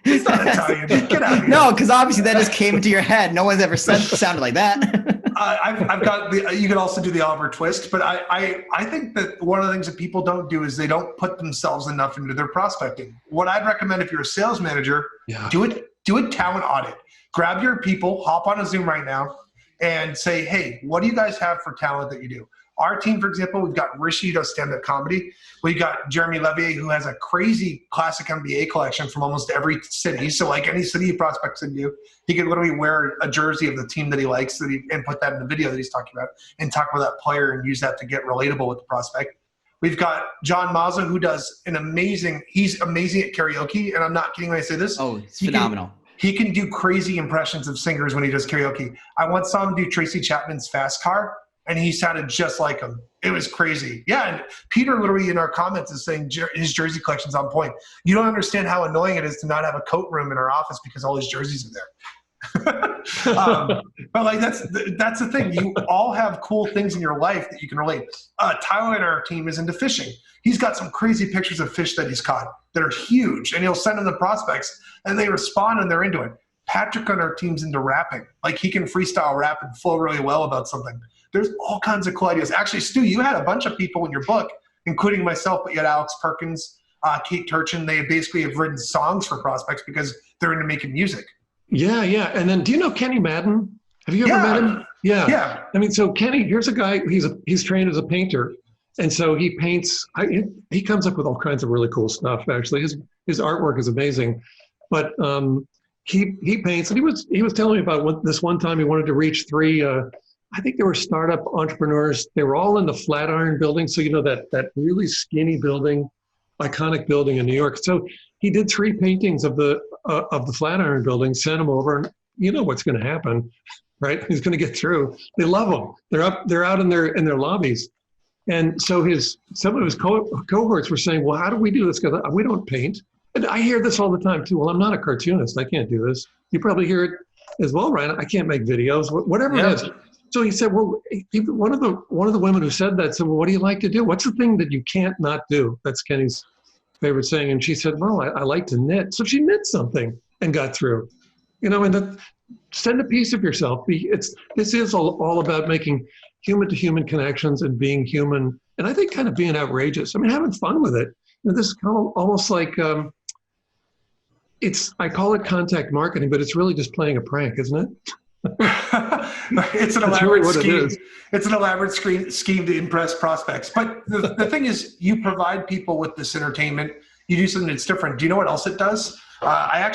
It's not Italian. Get out of here. No, because obviously that just came into your head. No one's ever sounded like that. I've got you can also do the Oliver Twist, but I think that one of the things that people don't do is they don't put themselves enough into their prospecting. What I'd recommend if you're a sales manager, do a talent audit. Grab your people, hop on a Zoom right now, and say, hey, what do you guys have for talent that you do? Our team, for example, we've got Rishi who does stand-up comedy. We've got Jeremy Levier who has a crazy classic NBA collection from almost every city. So like any city he prospects into, he could literally wear a jersey of the team that he likes and put that in the video that he's talking about and talk about that player and use that to get relatable with the prospect. We've got John Mazza who does he's amazing at karaoke. And I'm not kidding when I say this. Oh, it's phenomenal. He can do crazy impressions of singers when he does karaoke. I once saw him do Tracy Chapman's Fast Car, and he sounded just like him. It was crazy. Yeah, and Peter literally in our comments is saying his jersey collection's on point. You don't understand how annoying it is to not have a coat room in our office because all his jerseys are there. But like that's the thing. You all have cool things in your life that you can relate. Tyler in our team is into fishing. He's got some crazy pictures of fish that he's caught that are huge, and he'll send them the prospects, and they respond and they're into it. Patrick on our team's into rapping. Like he can freestyle rap and flow really well about something. There's all kinds of cool ideas. Actually, Stu, you had a bunch of people in your book, including myself, but you had Alex Perkins, Kate Turchin. They basically have written songs for prospects because they're into making music. Yeah. And then do you know Kenny Madden? Have you ever met him? Yeah. I mean, so Kenny, here's a guy, he's trained as a painter. And so he paints, he comes up with all kinds of really cool stuff, actually. His artwork is amazing. But he paints, and he was telling me about this one time he wanted to reach three, I think they were startup entrepreneurs. They were all in the Flatiron building. So, you know, that really skinny building, iconic building in New York. So he did 3 paintings of the Flatiron building, sent them over, and you know what's going to happen, right? He's going to get through. They love them. They're out in their lobbies. And so some of his cohorts were saying, well, how do we do this? Because we don't paint. And I hear this all the time too. Well, I'm not a cartoonist. I can't do this. You probably hear it as well, Ryan. I can't make videos, whatever it is. So he said, well, one of the women who said that said, well, what do you like to do? What's the thing that you can't not do? That's Kenny's favorite saying. And she said, well, I like to knit. So she knit something and got through. You know, and send a piece of yourself. This is all about making human to human connections and being human. And I think kind of being outrageous. I mean, having fun with it. This is kind of almost like, I call it contact marketing, but it's really just playing a prank, isn't it? It's an elaborate scheme. It's an elaborate scheme to impress prospects. But the thing is, you provide people with this entertainment. You do something that's different. Do you know what else it does? I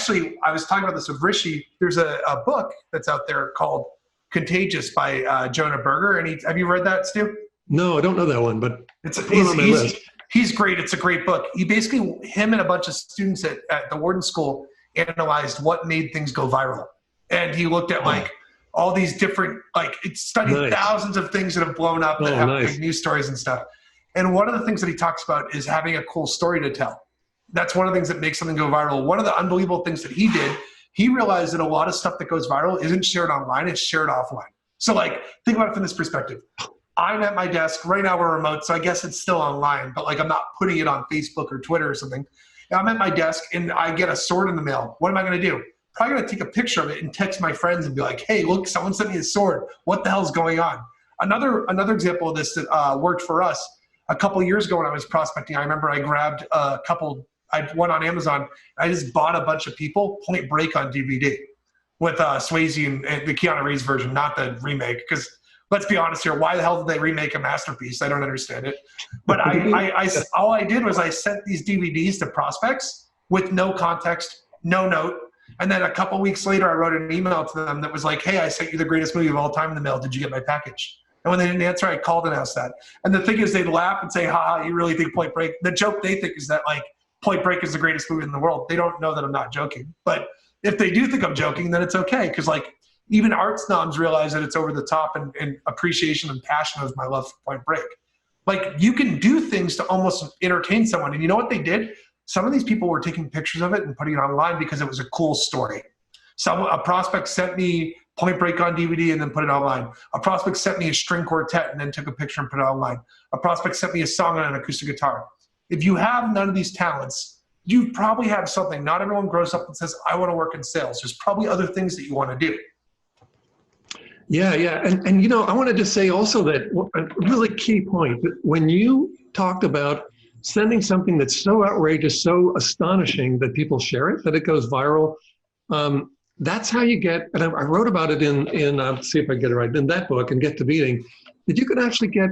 was talking about this with Rishi. There's a book that's out there called Contagious by Jonah Berger. And have you read that, Stu? No, I don't know that one, but he's great. It's a great book. Him and a bunch of students at the Wharton School analyzed what made things go viral. And he looked at all these different, it studied thousands of things that have blown up that have big news stories and stuff. And one of the things that he talks about is having a cool story to tell. That's one of the things that makes something go viral. One of the unbelievable things that he did, he realized that a lot of stuff that goes viral isn't shared online, it's shared offline. So think about it from this perspective. I'm at my desk. Right now we're remote, so I guess it's still online, but I'm not putting it on Facebook or Twitter or something. And I'm at my desk and I get a sword in the mail. What am I going to do? Probably going to take a picture of it and text my friends and be like, hey, look, someone sent me a sword. What the hell's going on? Another example of this that worked for us a couple of years ago when I was prospecting, I remember I grabbed a couple, I went on Amazon, I just bought a bunch of people Point Break on DVD with Swayze and the Keanu Reeves version, not the remake, because let's be honest here, why the hell did they remake a masterpiece? I don't understand it. But all I did was I sent these DVDs to prospects with no context, no note. And then a couple weeks later, I wrote an email to them that was like, hey, I sent you the greatest movie of all time in the mail. Did you get my package? And when they didn't answer, I called and asked that. And the thing is, they'd laugh and say, ha, you really think Point Break? The joke they think is that Point Break is the greatest movie in the world. They don't know that I'm not joking. But if they do think I'm joking, then it's okay. Because even art snobs realize that it's over the top and appreciation and passion of my love for Point Break. You can do things to almost entertain someone. And you know what they did? Some of these people were taking pictures of it and putting it online because it was a cool story. A prospect sent me Point Break on DVD and then put it online. A prospect sent me a string quartet and then took a picture and put it online. A prospect sent me a song on an acoustic guitar. If you have none of these talents, you probably have something. Not everyone grows up and says, I want to work in sales. There's probably other things that you want to do. Yeah. And I wanted to say also that a really key point, that when you talked about sending something that's so outrageous, so astonishing that people share it, that it goes viral, that's how you get, and I wrote about it in see if I get it right, in that book, and Get to Beating, that you can actually get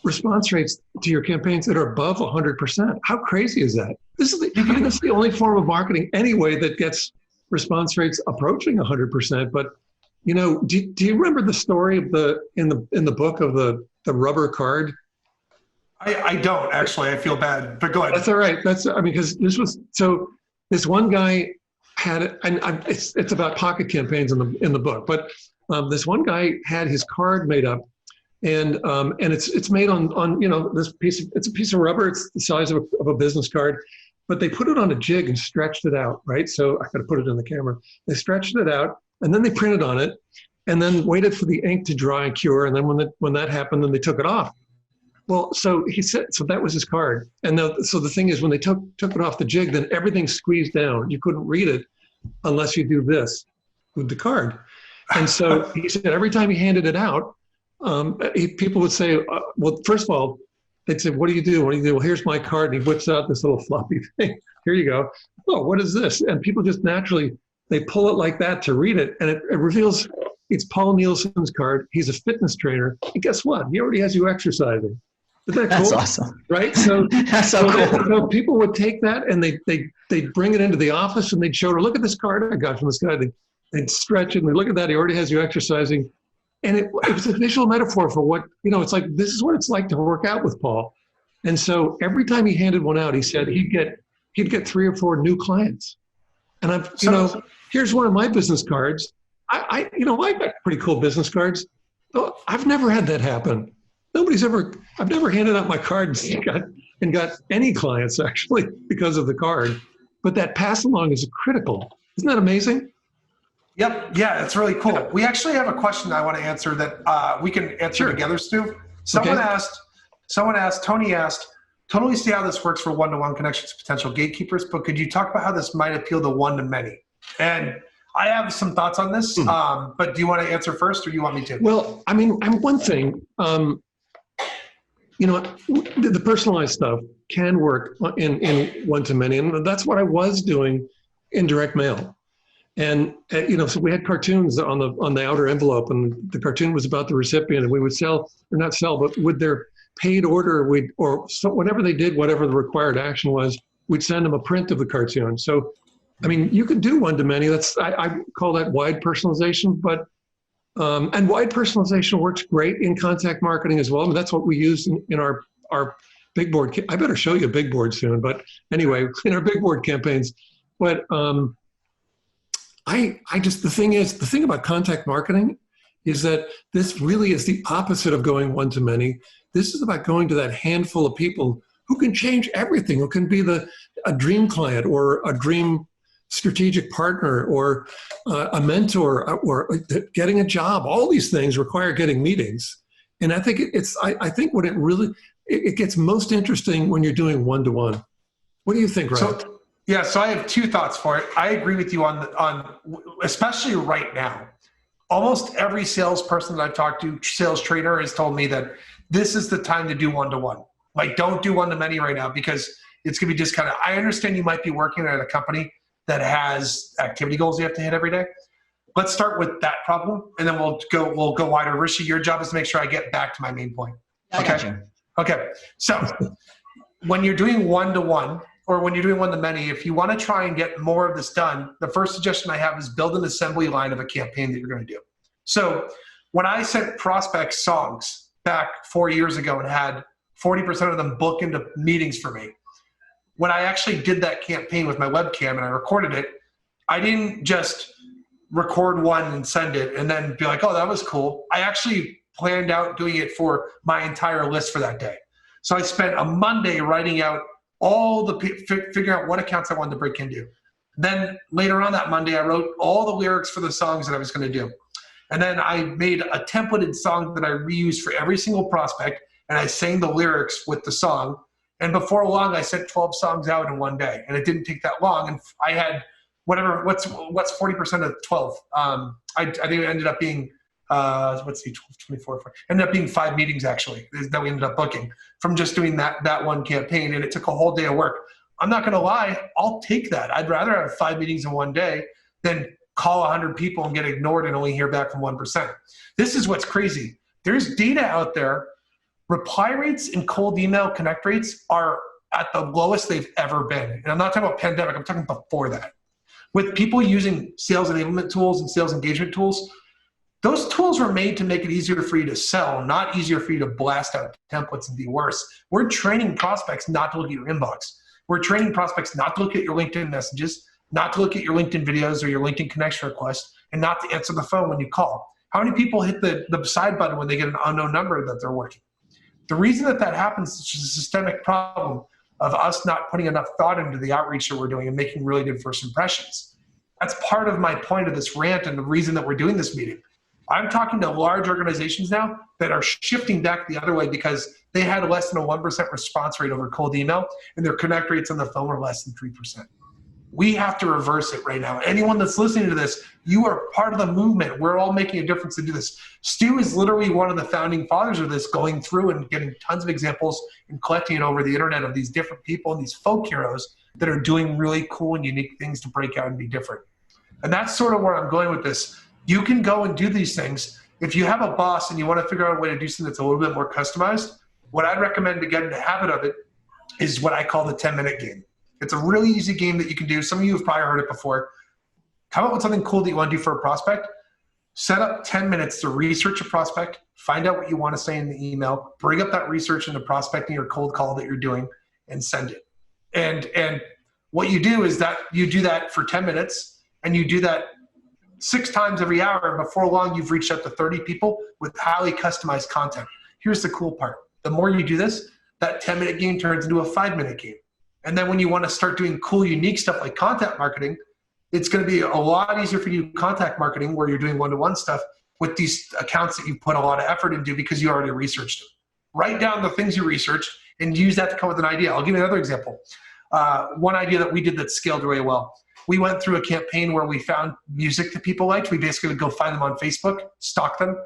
response rates to your campaigns that are above 100%. How crazy is that? This is the only form of marketing anyway that gets response rates approaching 100%. But do you remember the story of in the book of the rubber card? I don't actually. I feel bad, but go ahead. That's all right. Because this one guy had, and it's about pocket campaigns in the book, but this one guy had his card made up, and it's made on this piece. It's a piece of rubber. It's the size of a business card, but they put it on a jig and stretched it out. Right. So I got to put it in the camera. They stretched it out, and then they printed on it, and then waited for the ink to dry and cure. And then when that happened, then they took it off. Well, so he said, so that was his card. And so the thing is, when they took it off the jig, then everything squeezed down. You couldn't read it unless you do this with the card. And so he said every time he handed it out, people would say, well, first of all, they'd say, what do you do? What do you do? Well, here's my card. And he whips out this little floppy thing. Here you go. Oh, what is this? And people just naturally, they pull it like that to read it. And it reveals it's Paul Nielsen's card. He's a fitness trainer. And guess what? He already has you exercising. Isn't that cool? That's awesome. Right? So that's so cool. So people would take that and they'd bring it into the office and they'd show her, look at this card I got from this guy. They'd stretch it and they'd look at that. He already has you exercising. And it was a visual metaphor for what, it's like, this is what it's like to work out with Paul. And so every time he handed one out, he said he'd get 3 or 4 new clients. And here's one of my business cards. I got pretty cool business cards. I've never had that happen. I've never handed out my card and got any clients actually because of the card. But that pass along is critical. Isn't that amazing? Yep. Yeah, it's really cool. We actually have a question I want to answer that we can answer together, Stu. Tony asked, totally see how this works for one-to-one connections to potential gatekeepers, but could you talk about how this might appeal to one-to-many? And I have some thoughts on this, but do you want to answer first, or do you want me to? Well, I mean, one thing, the personalized stuff can work in one-to-many, and that's what I was doing in direct mail. And so we had cartoons on the outer envelope, and the cartoon was about the recipient, and we would sell, or not sell, but with their paid order, whatever they did, whatever the required action was, we'd send them a print of the cartoon. So, I mean, you could do one-to-many. I call that wide personalization, but and wide personalization works great in contact marketing as well. I mean, that's what we use in our big board. I better show you a big board soon. But anyway, in our big board campaigns. But the thing about contact marketing is that this really is the opposite of going one-to-many. This is about going to that handful of people who can change everything, who can be a dream client or a dream strategic partner or a mentor or getting a job. All these things require getting meetings. And I think I think what it gets most interesting when you're doing one-to-one. What do you think, Ryan? So I have two thoughts for it. I agree with you on especially right now. Almost every salesperson that I've talked to, sales trainer, has told me that this is the time to do one-to-one. Like, don't do one-to-many right now because it's going to be discounted. I understand you might be working at a company that has activity goals you have to hit every day. Let's start with that problem, and then we'll go wider. Rishi, your job is to make sure I get back to my main point. I got you. Okay. So when you're doing one-to-one or when you're doing one-to-many, if you want to try and get more of this done, the first suggestion I have is build an assembly line of a campaign that you're going to do. So when I sent prospects songs back 4 years ago and had 40% of them book into meetings for me, when I actually did that campaign with my webcam and I recorded it, I didn't just record one and send it and then be like, oh, that was cool. I actually planned out doing it for my entire list for that day. So I spent a Monday writing out figuring out what accounts I wanted to break into. Then later on that Monday, I wrote all the lyrics for the songs that I was going to do. And then I made a templated song that I reused for every single prospect, and I sang the lyrics with the song. And before long, I sent 12 songs out in one day, and it didn't take that long. And I had what's 40% of 12? I think it ended up being, 12, 24, ended up being 5 meetings actually that we ended up booking from just doing that one campaign. And it took a whole day of work. I'm not going to lie. I'll take that. I'd rather have 5 meetings in one day than call 100 people and get ignored and only hear back from 1%. This is what's crazy. There's data out there. Reply rates and cold email connect rates are at the lowest they've ever been. And I'm not talking about pandemic, I'm talking before that. With people using sales enablement tools and sales engagement tools, those tools were made to make it easier for you to sell, not easier for you to blast out templates and be worse. We're training prospects not to look at your inbox. We're training prospects not to look at your LinkedIn messages, not to look at your LinkedIn videos or your LinkedIn connection request, and not to answer the phone when you call. How many people hit the side button when they get an unknown number that they're working? The reason that happens is just a systemic problem of us not putting enough thought into the outreach that we're doing and making really good first impressions. That's part of my point of this rant and the reason that we're doing this meeting. I'm talking to large organizations now that are shifting back the other way because they had less than a 1% response rate over cold email and their connect rates on the phone were less than 3%. We have to reverse it right now. Anyone that's listening to this, you are part of the movement. We're all making a difference to do this. Stu is literally one of the founding fathers of this, going through and getting tons of examples and collecting it over the internet of these different people and these folk heroes that are doing really cool and unique things to break out and be different. And that's sort of where I'm going with this. You can go and do these things. If you have a boss and you want to figure out a way to do something that's a little bit more customized, what I'd recommend to get in the habit of it is what I call the 10-minute game. It's a really easy game that you can do. Some of you have probably heard it before. Come up with something cool that you want to do for a prospect. Set up 10 minutes to research a prospect, find out what you want to say in the email, bring up that research into prospecting or cold call that you're doing, and send it. And what you do is that you do that for 10 minutes, and you do that 6 times every hour. And before long, you've reached out to 30 people with highly customized content. Here's the cool part. The more you do this, that 10-minute game turns into a 5-minute game. And then when you want to start doing cool, unique stuff like contact marketing, it's going to be a lot easier for you to do contact marketing where you're doing one-to-one stuff with these accounts that you put a lot of effort into because you already researched them. Write down the things you researched and use that to come up with an idea. I'll give you another example. One idea that we did that scaled really well. We went through a campaign where we found music that people liked. We basically would go find them on Facebook, stalk them.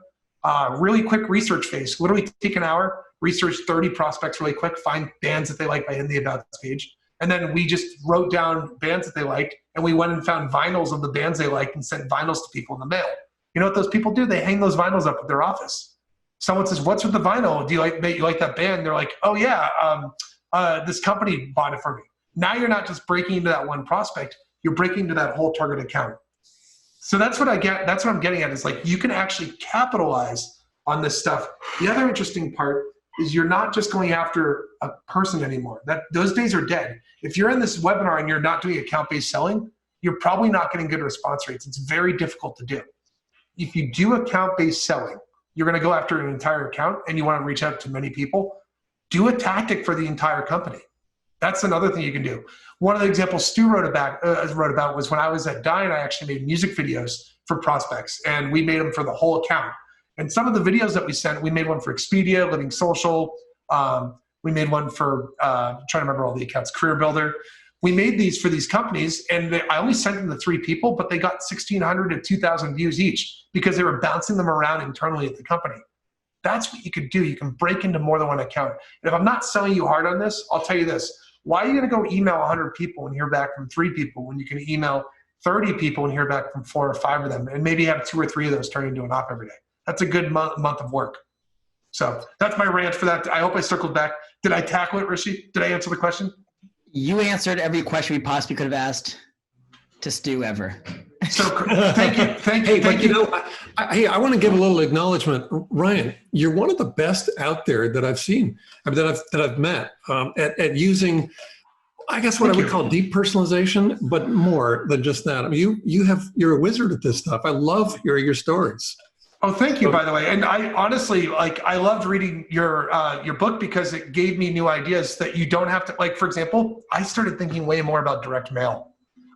Really quick research phase. Literally take an hour, research 30 prospects really quick, find bands that they like by hitting the About Us page. And then we just wrote down bands that they liked, and we went and found vinyls of the bands they liked and sent vinyls to people in the mail. You know what those people do? They hang those vinyls up at their office. Someone says, "What's with the vinyl? Do you like that band?" They're like, "Oh yeah, this company bought it for me." Now you're not just breaking into that one prospect, you're breaking into that whole target account. So that's what I'm getting at, is like, you can actually capitalize on this stuff. The other interesting part is you're not just going after a person anymore. Those days are dead. If you're in this webinar and you're not doing account-based selling, you're probably not getting good response rates. It's very difficult to do. If you do account-based selling, you're going to go after an entire account and you want to reach out to many people. Do a tactic for the entire company. That's another thing you can do. One of the examples Stu wrote about was when I was at Dine, I actually made music videos for prospects, and we made them for the whole account. And some of the videos that we sent, we made one for Expedia, Living Social. We made one for, I'm trying to remember all the accounts, Career Builder. We made these for these companies, and I only sent them to 3 people, but they got 1,600 to 2,000 views each because they were bouncing them around internally at the company. That's what you could do. You can break into more than one account. And if I'm not selling you hard on this, I'll tell you this. Why are you going to go email 100 people and hear back from 3 people when you can email 30 people and hear back from 4 or 5 of them, and maybe have 2 or 3 of those turn into an op every day? That's a good month of work. So that's my rant for that. I hope I circled back. Did I tackle it, Rishi? Did I answer the question? You answered every question we possibly could have asked to Stu ever. So thank you. But you know, I want to give a little acknowledgement. Ryan, you're one of the best out there that I've seen, that I've met at using, I guess, what I would call deep personalization, but more than just that. I mean, you're a wizard at this stuff. I love hearing your stories. Oh, thank you, by the way. And I honestly, I loved reading your book because it gave me new ideas that you don't have to, like, for example, I started thinking way more about direct mail.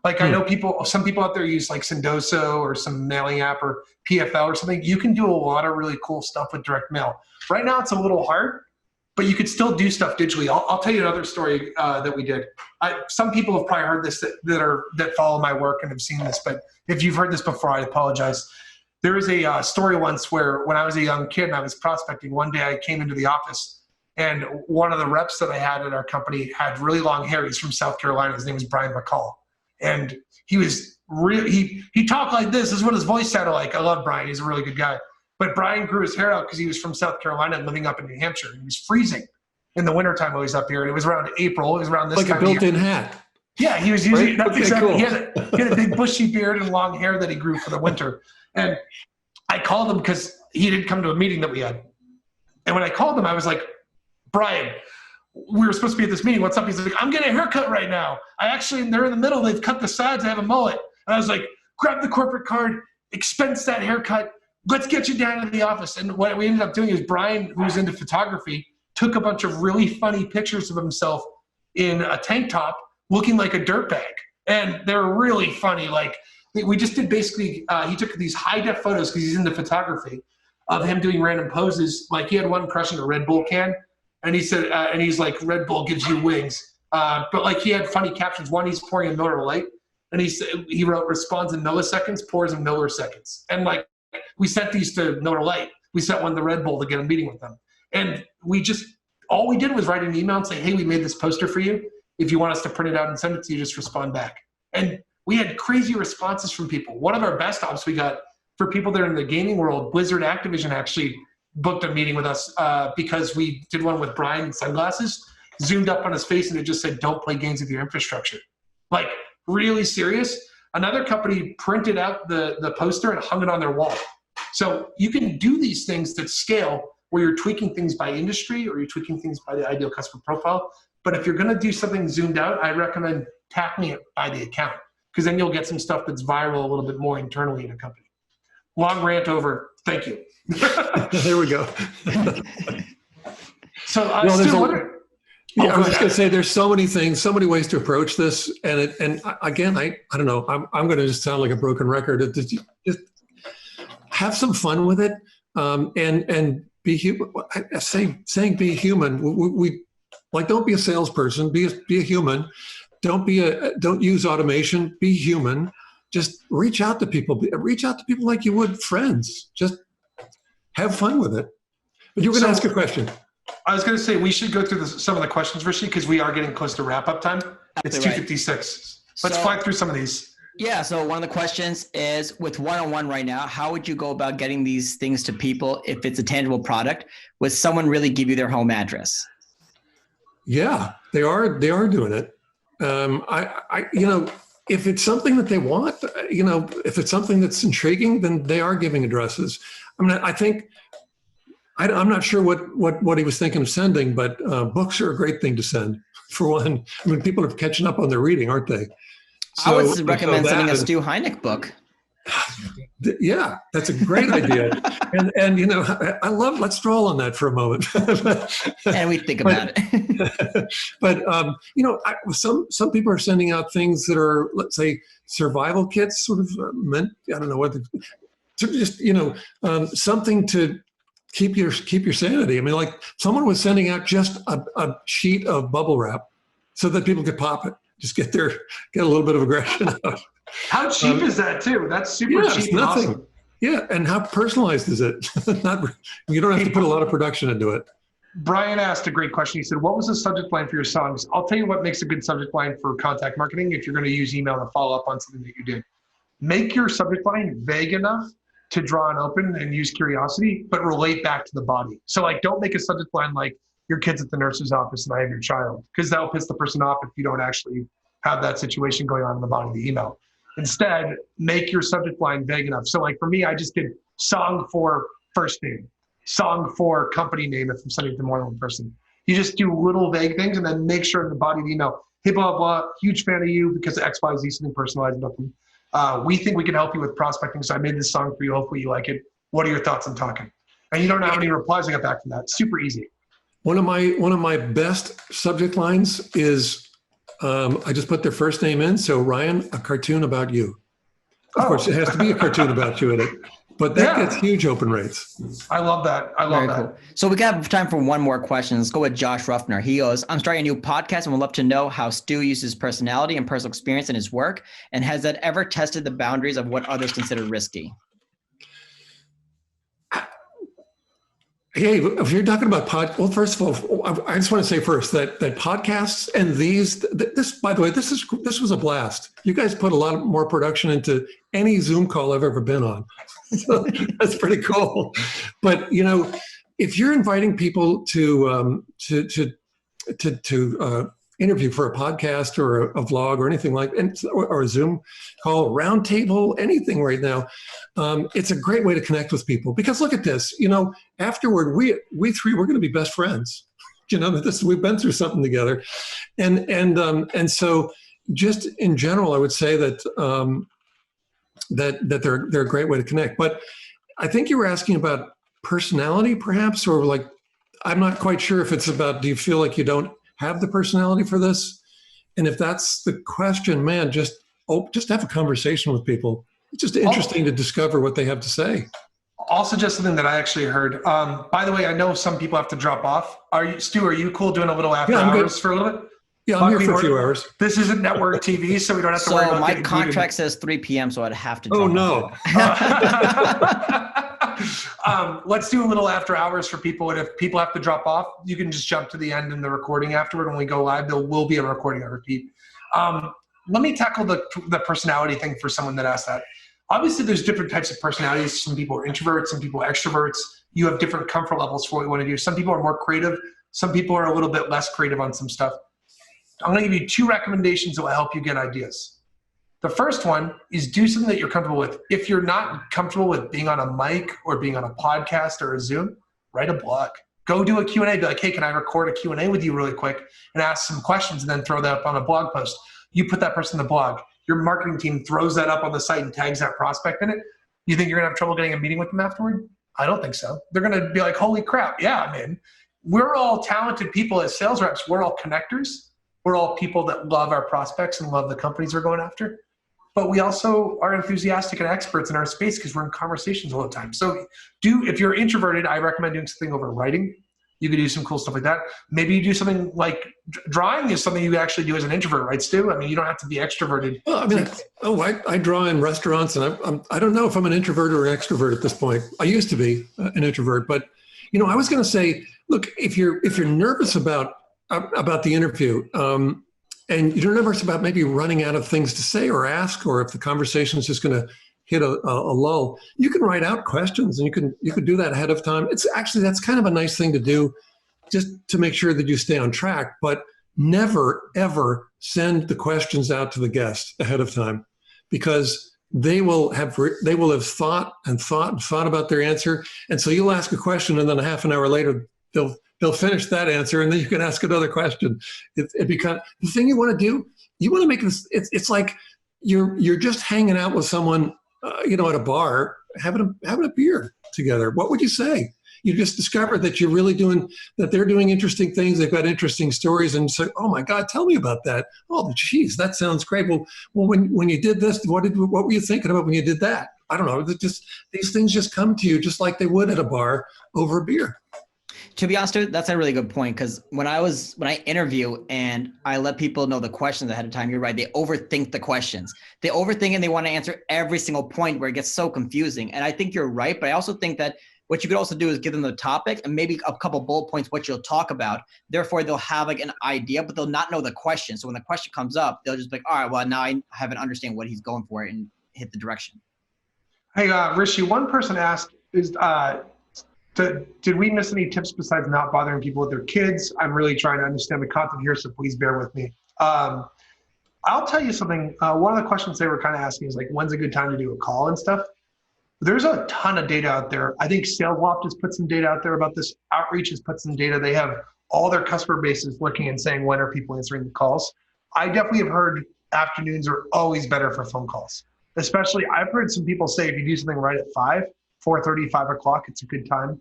Like, I know some people out there use like Sendoso or some mailing app or PFL or something. You can do a lot of really cool stuff with direct mail. Right now it's a little hard, but you could still do stuff digitally. I'll tell you another story that we did. Some people have probably heard this that follow my work and have seen this, but if you've heard this before, I apologize. There was a story once where when I was a young kid and I was prospecting, one day I came into the office and one of the reps that I had at our company had really long hair. He's from South Carolina. His name was Brian McCall. And he was he talked like this. This is what his voice sounded like. I love Brian. He's a really good guy. But Brian grew his hair out because he was from South Carolina and living up in New Hampshire. He was freezing in the wintertime while he was up here. And it was around April. It was around this time. Like a built-in hat. Yeah, he was using, that's exactly, cool. he had a big bushy beard and long hair that he grew for the winter. And I called him because he didn't come to a meeting that we had. And when I called him, I was like, Brian, we were supposed to be at this meeting. What's up? He's like, I'm getting a haircut right now. They're in the middle. They've cut the sides. I have a mullet. And I was like, grab the corporate card, expense that haircut. Let's get you down to the office. And what we ended up doing is Brian, who's into photography, took a bunch of really funny pictures of himself in a tank top looking like a dirtbag. And they're really funny. Like, we just did basically, he took these high-def photos because he's into photography of him doing random poses. Like, he had one crushing a Red Bull can. And he said, and he's like, Red Bull gives you wings. But like, he had funny captions. One, he's pouring a Miller Lite. And he wrote, responds in milliseconds, pours in milliseconds. And like, we sent these to Miller Lite. We sent one to Red Bull to get a meeting with them. And all we did was write an email and say, hey, we made this poster for you. If you want us to print it out and send it to you, just respond back. And we had crazy responses from people. One of our best ops we got for people that are in the gaming world, Blizzard Activision actually booked a meeting with us because we did one with Brian in sunglasses, zoomed up on his face, and it just said, don't play games with your infrastructure. Like, really serious. Another company printed out the poster and hung it on their wall. So you can do these things that scale where you're tweaking things by industry or you're tweaking things by the ideal customer profile. But if you're going to do something zoomed out, I recommend tackling it by the account, because then you'll get some stuff that's viral a little bit more internally in a company. Long rant over. Thank you. There we go. So, I was just going to say, there's so many things, so many ways to approach this, and again, I don't know. I'm going to just sound like a broken record. Just have some fun with it, and be human. Saying be human. We like, don't be a salesperson. Be a human. Don't use automation. Be human. Just reach out to people. Reach out to people like you would friends. Just have fun with it. But you were going to ask a question. I was going to say we should go through some of the questions, Rishi, because we are getting close to wrap-up time. It's 2:56. Let's fly through some of these. Yeah, so one of the questions is, with one-on-one right now, how would you go about getting these things to people if it's a tangible product? Would someone really give you their home address? Yeah, they are doing it. If it's something that they want, if it's something that's intriguing, then they are giving addresses. I mean, I think, I'm not sure what he was thinking of sending, but books are a great thing to send, for one. I mean, people are catching up on their reading, aren't they? I would recommend sending a Stu Heinecke book. Yeah, that's a great idea. And let's draw on that for a moment. And we think about it. But some people are sending out things that are, let's say, survival kits, sort of meant, I don't know what, just something to keep your sanity. I mean, like someone was sending out just a sheet of bubble wrap so that people could pop it. Just get a little bit of aggression out. How cheap is that too? That's super cheap. It's nothing. Awesome. Yeah, and how personalized is it? You don't have to put a lot of production into it. Brian asked a great question. He said, what was the subject line for your songs? I'll tell you what makes a good subject line for contact marketing if you're going to use email to follow up on something that you did. Make your subject line vague enough to draw and open and use curiosity, but relate back to the body. So like, don't make a subject line like your kid's at the nurse's office and I have your child, because that'll piss the person off if you don't actually have that situation going on in the body of the email. Instead, make your subject line vague enough. So like for me, I just did song for first name, song for company name if I'm sending it to more than one person. You just do little vague things and then make sure in the body of the email, hey, blah, blah, huge fan of you because XYZ, something personalized about them. We think we can help you with prospecting, so I made this song for you. Hopefully you like it. What are your thoughts on talking? And you don't know how many replies I got back from that. Super easy. One of my best subject lines is, I just put their first name in. So Ryan, a cartoon about you. Of course, it has to be a cartoon about you in it, but that gets huge open rates. I love that. I love that. Cool. So we got time for one more question. Let's go with Josh Ruffner. He goes, I'm starting a new podcast and would love to know how Stu uses personality and personal experience in his work. And has that ever tested the boundaries of what others consider risky? Hey, if you're talking about well, first of all, I just want to say first that podcasts and this, by the way, this was a blast. You guys put a lot more production into any Zoom call I've ever been on. So that's pretty cool. But if you're inviting people to interview for a podcast or a vlog or anything like, or a Zoom call, round table, anything right now, it's a great way to connect with people. Because look at this, afterward, we three, we're going to be best friends. We've been through something together, and so just in general, I would say that that they're a great way to connect. But I think you were asking about personality, perhaps, or like, I'm not quite sure if it's about, do you feel like you don't have the personality for this? And if that's the question, man, just have a conversation with people. It's just interesting to discover what they have to say. I'll suggest something that I actually heard. By the way, I know some people have to drop off. Stu, are you cool doing a little after hours for a little bit? Yeah, I'm here for a few hours. This isn't network TV, so we don't have to worry about my contract says 3 p.m., so I'd have to. Oh, no. Let's do a little after hours for people. And if people have to drop off, you can just jump to the end in the recording afterward. When we go live, there will be a recording I repeat. Let me tackle the personality thing for someone that asked that. Obviously, there's different types of personalities. Some people are introverts, some people are extroverts. You have different comfort levels for what you want to do. Some people are more creative. Some people are a little bit less creative on some stuff. I'm going to give you 2 recommendations that will help you get ideas. The first one is do something that you're comfortable with. If you're not comfortable with being on a mic or being on a podcast or a Zoom, write a blog. Go do a Q&A. Be like, hey, can I record a Q&A with you really quick and ask some questions and then throw that up on a blog post? You put that person in the blog. Your marketing team throws that up on the site and tags that prospect in it. You think you're going to have trouble getting a meeting with them afterward? I don't think so. They're going to be like, holy crap. Yeah, man. We're all talented people as sales reps. We're all connectors. We're all people that love our prospects and love the companies we're going after. But we also are enthusiastic and experts in our space because we're in conversations all the time. So if you're introverted, I recommend doing something over writing. You could do some cool stuff like that. Maybe you do something like drawing is something you actually do as an introvert, right, Stu? I mean, you don't have to be extroverted. Well, I mean, I draw in restaurants, and I don't know if I'm an introvert or an extrovert at this point. I used to be an introvert, but I was going to say, look, if you're nervous about the interview, and you're nervous about maybe running out of things to say or ask, or if the conversation is just going to hit a lull, you can write out questions, and you could do that ahead of time. That's kind of a nice thing to do, just to make sure that you stay on track. But never ever send the questions out to the guest ahead of time, because they will have thought about their answer, and so you'll ask a question, and then a half an hour later they'll finish that answer, and then you can ask another question. It becomes the thing you want to do. You want to make this. It's like you're just hanging out with someone, at a bar, having a beer together. What would you say? You just discovered that they're doing interesting things. They've got interesting stories, and say, "Oh my God, tell me about that." "Oh, geez, that sounds great." Well, when you did this, what were you thinking about when you did that? I don't know. These things just come to you just like they would at a bar over a beer. To be honest, dude, that's a really good point, because when I interview and I let people know the questions ahead of time, you're right, they overthink the questions. They overthink and they want to answer every single point, where it gets so confusing. And I think you're right, but I also think that what you could also do is give them the topic and maybe a couple bullet points what you'll talk about. Therefore, they'll have like an idea, but they'll not know the question. So when the question comes up, they'll just be like, all right, well, now I have an understanding what he's going for and hit the direction. Hey, Rishi, one person asked, did we miss any tips besides not bothering people with their kids? I'm really trying to understand the content here, so please bear with me. I'll tell you something. One of the questions they were kind of asking is like, when's a good time to do a call and stuff? There's a ton of data out there. I think SalesLoft has put some data out there about this. Outreach has put some data. They have all their customer bases looking and saying, when are people answering the calls? I definitely have heard afternoons are always better for phone calls. Especially, I've heard some people say if you do something right at 4:30, 5 o'clock, it's a good time.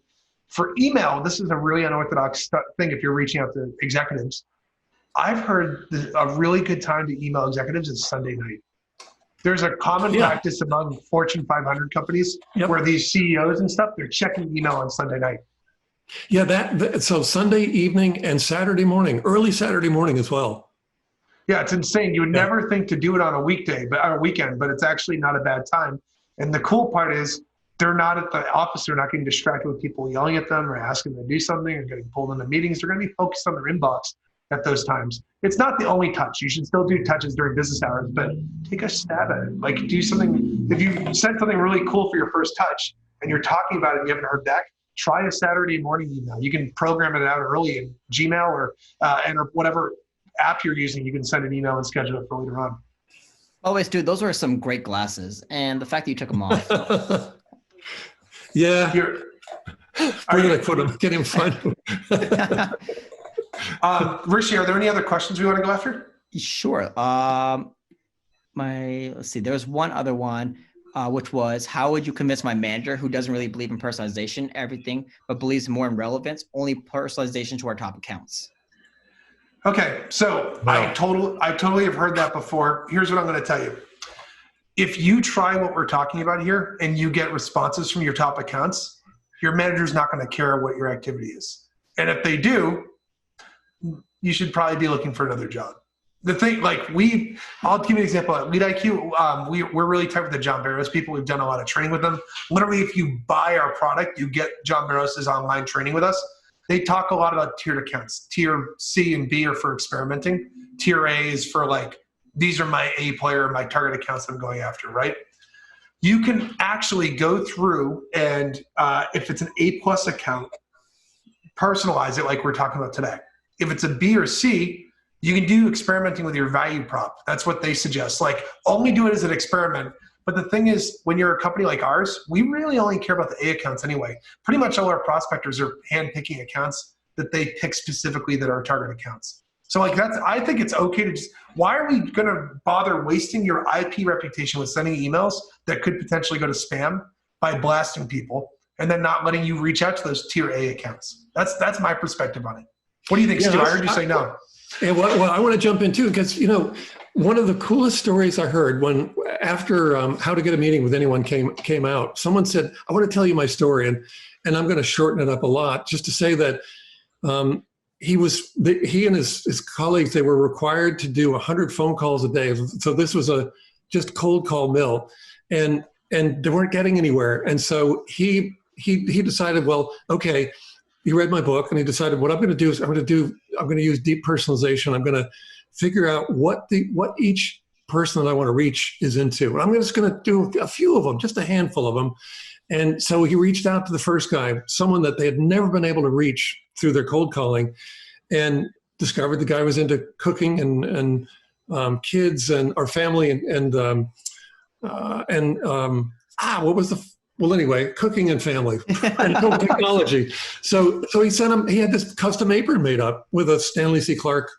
For email, this is a really unorthodox thing if you're reaching out to executives. I've heard a really good time to email executives is Sunday night. There's a common practice among Fortune 500 companies where these CEOs and stuff, they're checking email on Sunday night. Yeah, so Sunday evening and Saturday morning, early Saturday morning as well. Yeah, it's insane. You would never think to do it on a weekday, but on a weekend, but it's actually not a bad time. And the cool part is they're not at the office. They're not getting distracted with people yelling at them or asking them to do something or getting pulled into meetings. They're going to be focused on their inbox at those times. It's not the only touch. You should still do touches during business hours, but take a stab at it. Like do something. If you sent something really cool for your first touch and you're talking about it and you haven't heard back, try a Saturday morning email. You can program it out early in Gmail or whatever app you're using. You can send an email and schedule it for later on. Always, dude, those are some great glasses. And the fact that you took them off. Yeah. Where did I put them? Get him find them. Rishi, are there any other questions we want to go after? Sure. Let's see. There was one other one, which was, how would you convince my manager who doesn't really believe in personalization, everything, but believes more in relevance, only personalization to our top accounts? Okay, so wow. I totally have heard that before. Here's what I'm going to tell you. If you try what we're talking about here and you get responses from your top accounts, your manager's not going to care what your activity is. And if they do, you should probably be looking for another job. The thing, I'll give you an example. At LeadIQ, we're really tight with the John Barrows people. We've done a lot of training with them. Literally, if you buy our product, you get John Barrows' online training with us. They talk a lot about tiered accounts. Tier C and B are for experimenting. Tier A is for these are my A player, my target accounts I'm going after, right? You can actually go through and if it's an A+ account, personalize it like we're talking about today. If it's a B or C, you can do experimenting with your value prop. That's what they suggest. Only do it as an experiment. But the thing is, when you're a company like ours, we really only care about the A accounts anyway. Pretty much all our prospectors are hand-picking accounts that they pick specifically that are target accounts. So I think it's okay to just, why are we going to bother wasting your IP reputation with sending emails that could potentially go to spam by blasting people and then not letting you reach out to those tier A accounts? That's my perspective on it. What do you think, Stu? I heard you say no. Yeah, well, I want to jump in too, because one of the coolest stories I heard after How to Get a Meeting with Anyone came out, someone said, I want to tell you my story, and I'm going to shorten it up a lot just to say that he and his colleagues, they were required to do 100 phone calls a day. So this was a just cold call mill, and they weren't getting anywhere. And so he decided, well, okay, he read my book and he decided what I'm going to do is I'm going to use deep personalization. I'm going to figure out what each person that I want to reach is into. And I'm just going to do a few of them, just a handful of them. And so he reached out to the first guy, someone that they had never been able to reach through their cold calling, and discovered the guy was into cooking and kids and our family anyway, cooking and family and technology. So he sent him, he had this custom apron made up with a Stanley C. Clarke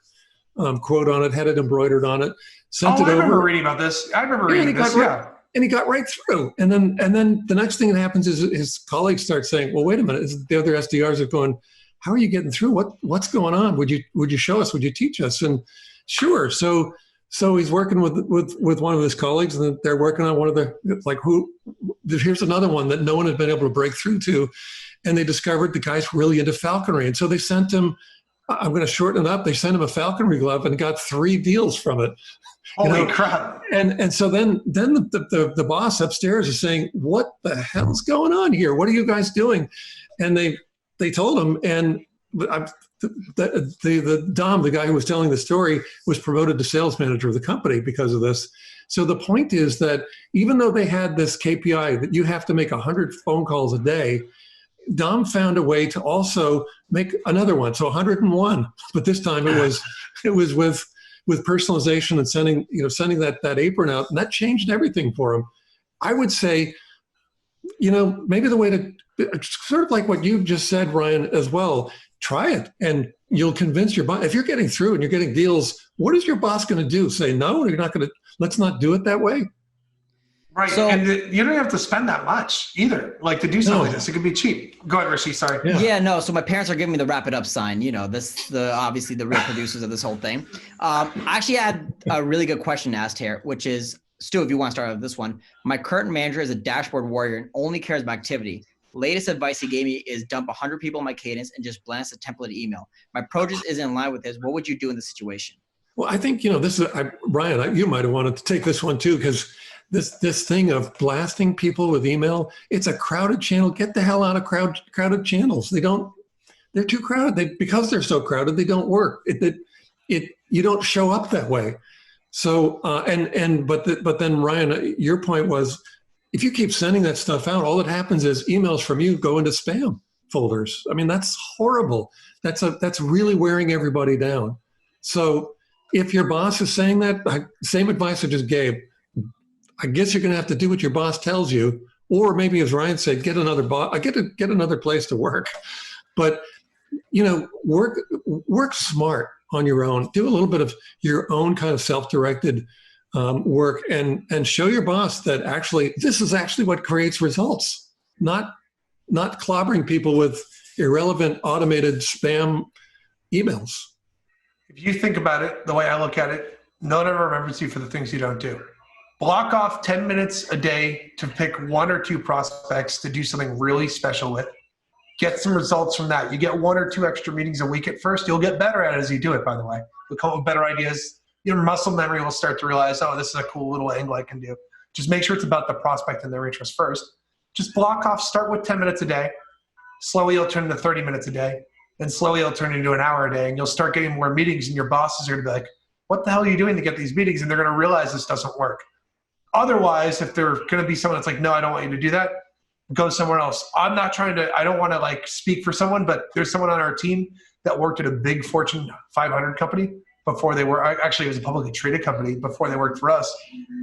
quote on it, had it embroidered on it, sent it over. I remember reading about this. I remember reading this, yeah. And he got right through. And then the next thing that happens is his colleagues start saying, well, wait a minute. The other SDRs are going, how are you getting through? What's going on? Would you show us? Would you teach us? And sure. So he's working with one of his colleagues, and they're working on one of here's another one that no one had been able to break through to. And they discovered the guy's really into falconry. And so they sent him, I'm going to shorten it up. They sent him a falconry glove and got 3 deals from it. Holy crap. And so then the boss upstairs is saying, what the hell's going on here? What are you guys doing? And they told him, and the Dom, the guy who was telling the story, was promoted to sales manager of the company because of this. So the point is that even though they had this KPI that you have to make 100 phone calls a day, Dom found a way to also make another one. So 101, but this time it was with personalization and sending that apron out, and that changed everything for him. I would say, maybe the way to, sort of like what you just said, Ryan, as well, try it and you'll convince your boss. If you're getting through and you're getting deals, what is your boss going to do? Say, no, you're not going to, let's not do it that way. Right. So, and you don't have to spend that much either, like to do something like this. It could be cheap. Go ahead, Rishi. Sorry. Yeah, no. So my parents are giving me the wrap it up sign. Obviously the real producers of this whole thing. I actually had a really good question asked here, which is, Stu, if you want to start with this one. My current manager is a dashboard warrior and only cares about activity. Latest advice he gave me is dump 100 people in my cadence and just blast a template email. My approach is in line with his. What would you do in this situation? Well, I think, this is, Ryan, you might have wanted to take this one too, because this thing of blasting people with email, it's a crowded channel. Get the hell out of crowded channels. They're too crowded. Because they're so crowded, they don't work. You don't show up that way. So, but then Ryan, your point was, if you keep sending that stuff out, all that happens is emails from you go into spam folders. I mean, that's horrible. That's really wearing everybody down. So if your boss is saying that, same advice I just gave, I guess you're going to have to do what your boss tells you, or maybe, as Ryan said, get another boss. Get another place to work. But work smart on your own. Do a little bit of your own kind of self-directed work, and show your boss that this is actually what creates results. Not clobbering people with irrelevant automated spam emails. If you think about it, the way I look at it, no one ever remembers you for the things you don't do. Block off 10 minutes a day to pick 1 or 2 prospects to do something really special with. Get some results from that. You get 1 or 2 extra meetings a week at first. You'll get better at it as you do it, by the way. You'll come up with better ideas. Your muscle memory will start to realize, oh, this is a cool little angle I can do. Just make sure it's about the prospect and their interest first. Just block off, start with 10 minutes a day. Slowly it'll turn into 30 minutes a day. Then slowly it'll turn into an hour a day, and you'll start getting more meetings, and your bosses are going to be like, what the hell are you doing to get these meetings? And they're going to realize this doesn't work. Otherwise, if they're going to be someone that's like, no, I don't want you to do that, go somewhere else. I don't want to speak for someone, but there's someone on our team that worked at a big Fortune 500 company before they were, actually it was a publicly traded company before they worked for us.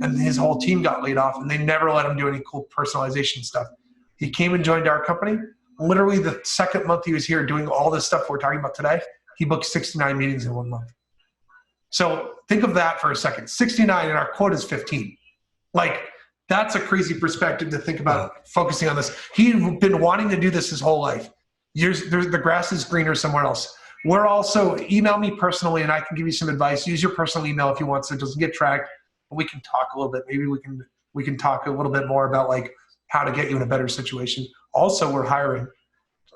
And his whole team got laid off, and they never let him do any cool personalization stuff. He came and joined our company. Literally the second month he was here doing all this stuff we're talking about today, he booked 69 meetings in 1 month. So think of that for a second. 69 and our quote is 15. That's a crazy perspective to think about focusing on this. He'd been wanting to do this his whole life. The grass is greener somewhere else. We're also, email me personally and I can give you some advice. Use your personal email if you want so it doesn't get tracked. But we can talk a little bit. Maybe we can talk a little bit more about how to get you in a better situation. Also, we're hiring.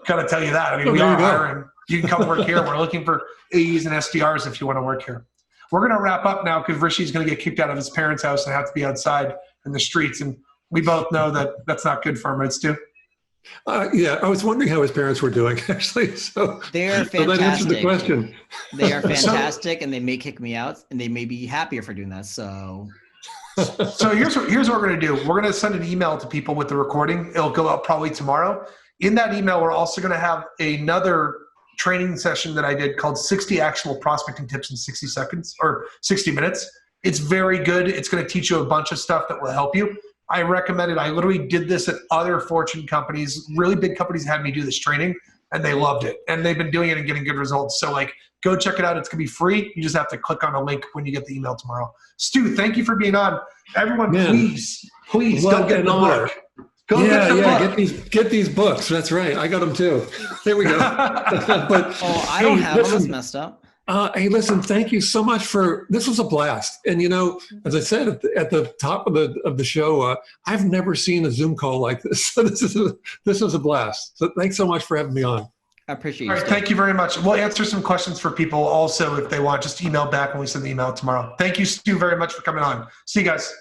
Got to tell you that. I mean, we are hiring. You can come work here. We're looking for AEs and SDRs if you want to work here. We're going to wrap up now because Rishi's going to get kicked out of his parents' house and have to be outside in the streets. And we both know that that's not good for him, right, Stu? Yeah, I was wondering how his parents were doing, actually. They're fantastic. So that answered the question. They are fantastic, and they may kick me out, and they may be happier for doing that. So here's what we're going to do. We're going to send an email to people with the recording. It'll go out probably tomorrow. In that email, we're also going to have another training session that I did called 60 Actual Prospecting Tips in 60 Seconds or 60 Minutes. It's very good. It's going to teach you a bunch of stuff that will help you. I recommend it. I literally did this at other Fortune companies. Really big companies had me do this training, and they loved it. And they've been doing it and getting good results. So go check it out. It's going to be free. You just have to click on a link when you get the email tomorrow. Stu, thank you for being on. Everyone, please go get the book. Get these books. That's right. I got them too. There we go. But I don't have them. It's messed up. Hey, listen, thank you so much this was a blast. And as I said at the top of the show, I've never seen a Zoom call like this. So this was a blast. So thanks so much for having me on. I appreciate you. All right, thank you very much. We'll answer some questions for people also if they want. Just email back when we send the email tomorrow. Thank you, Stu, very much for coming on. See you guys.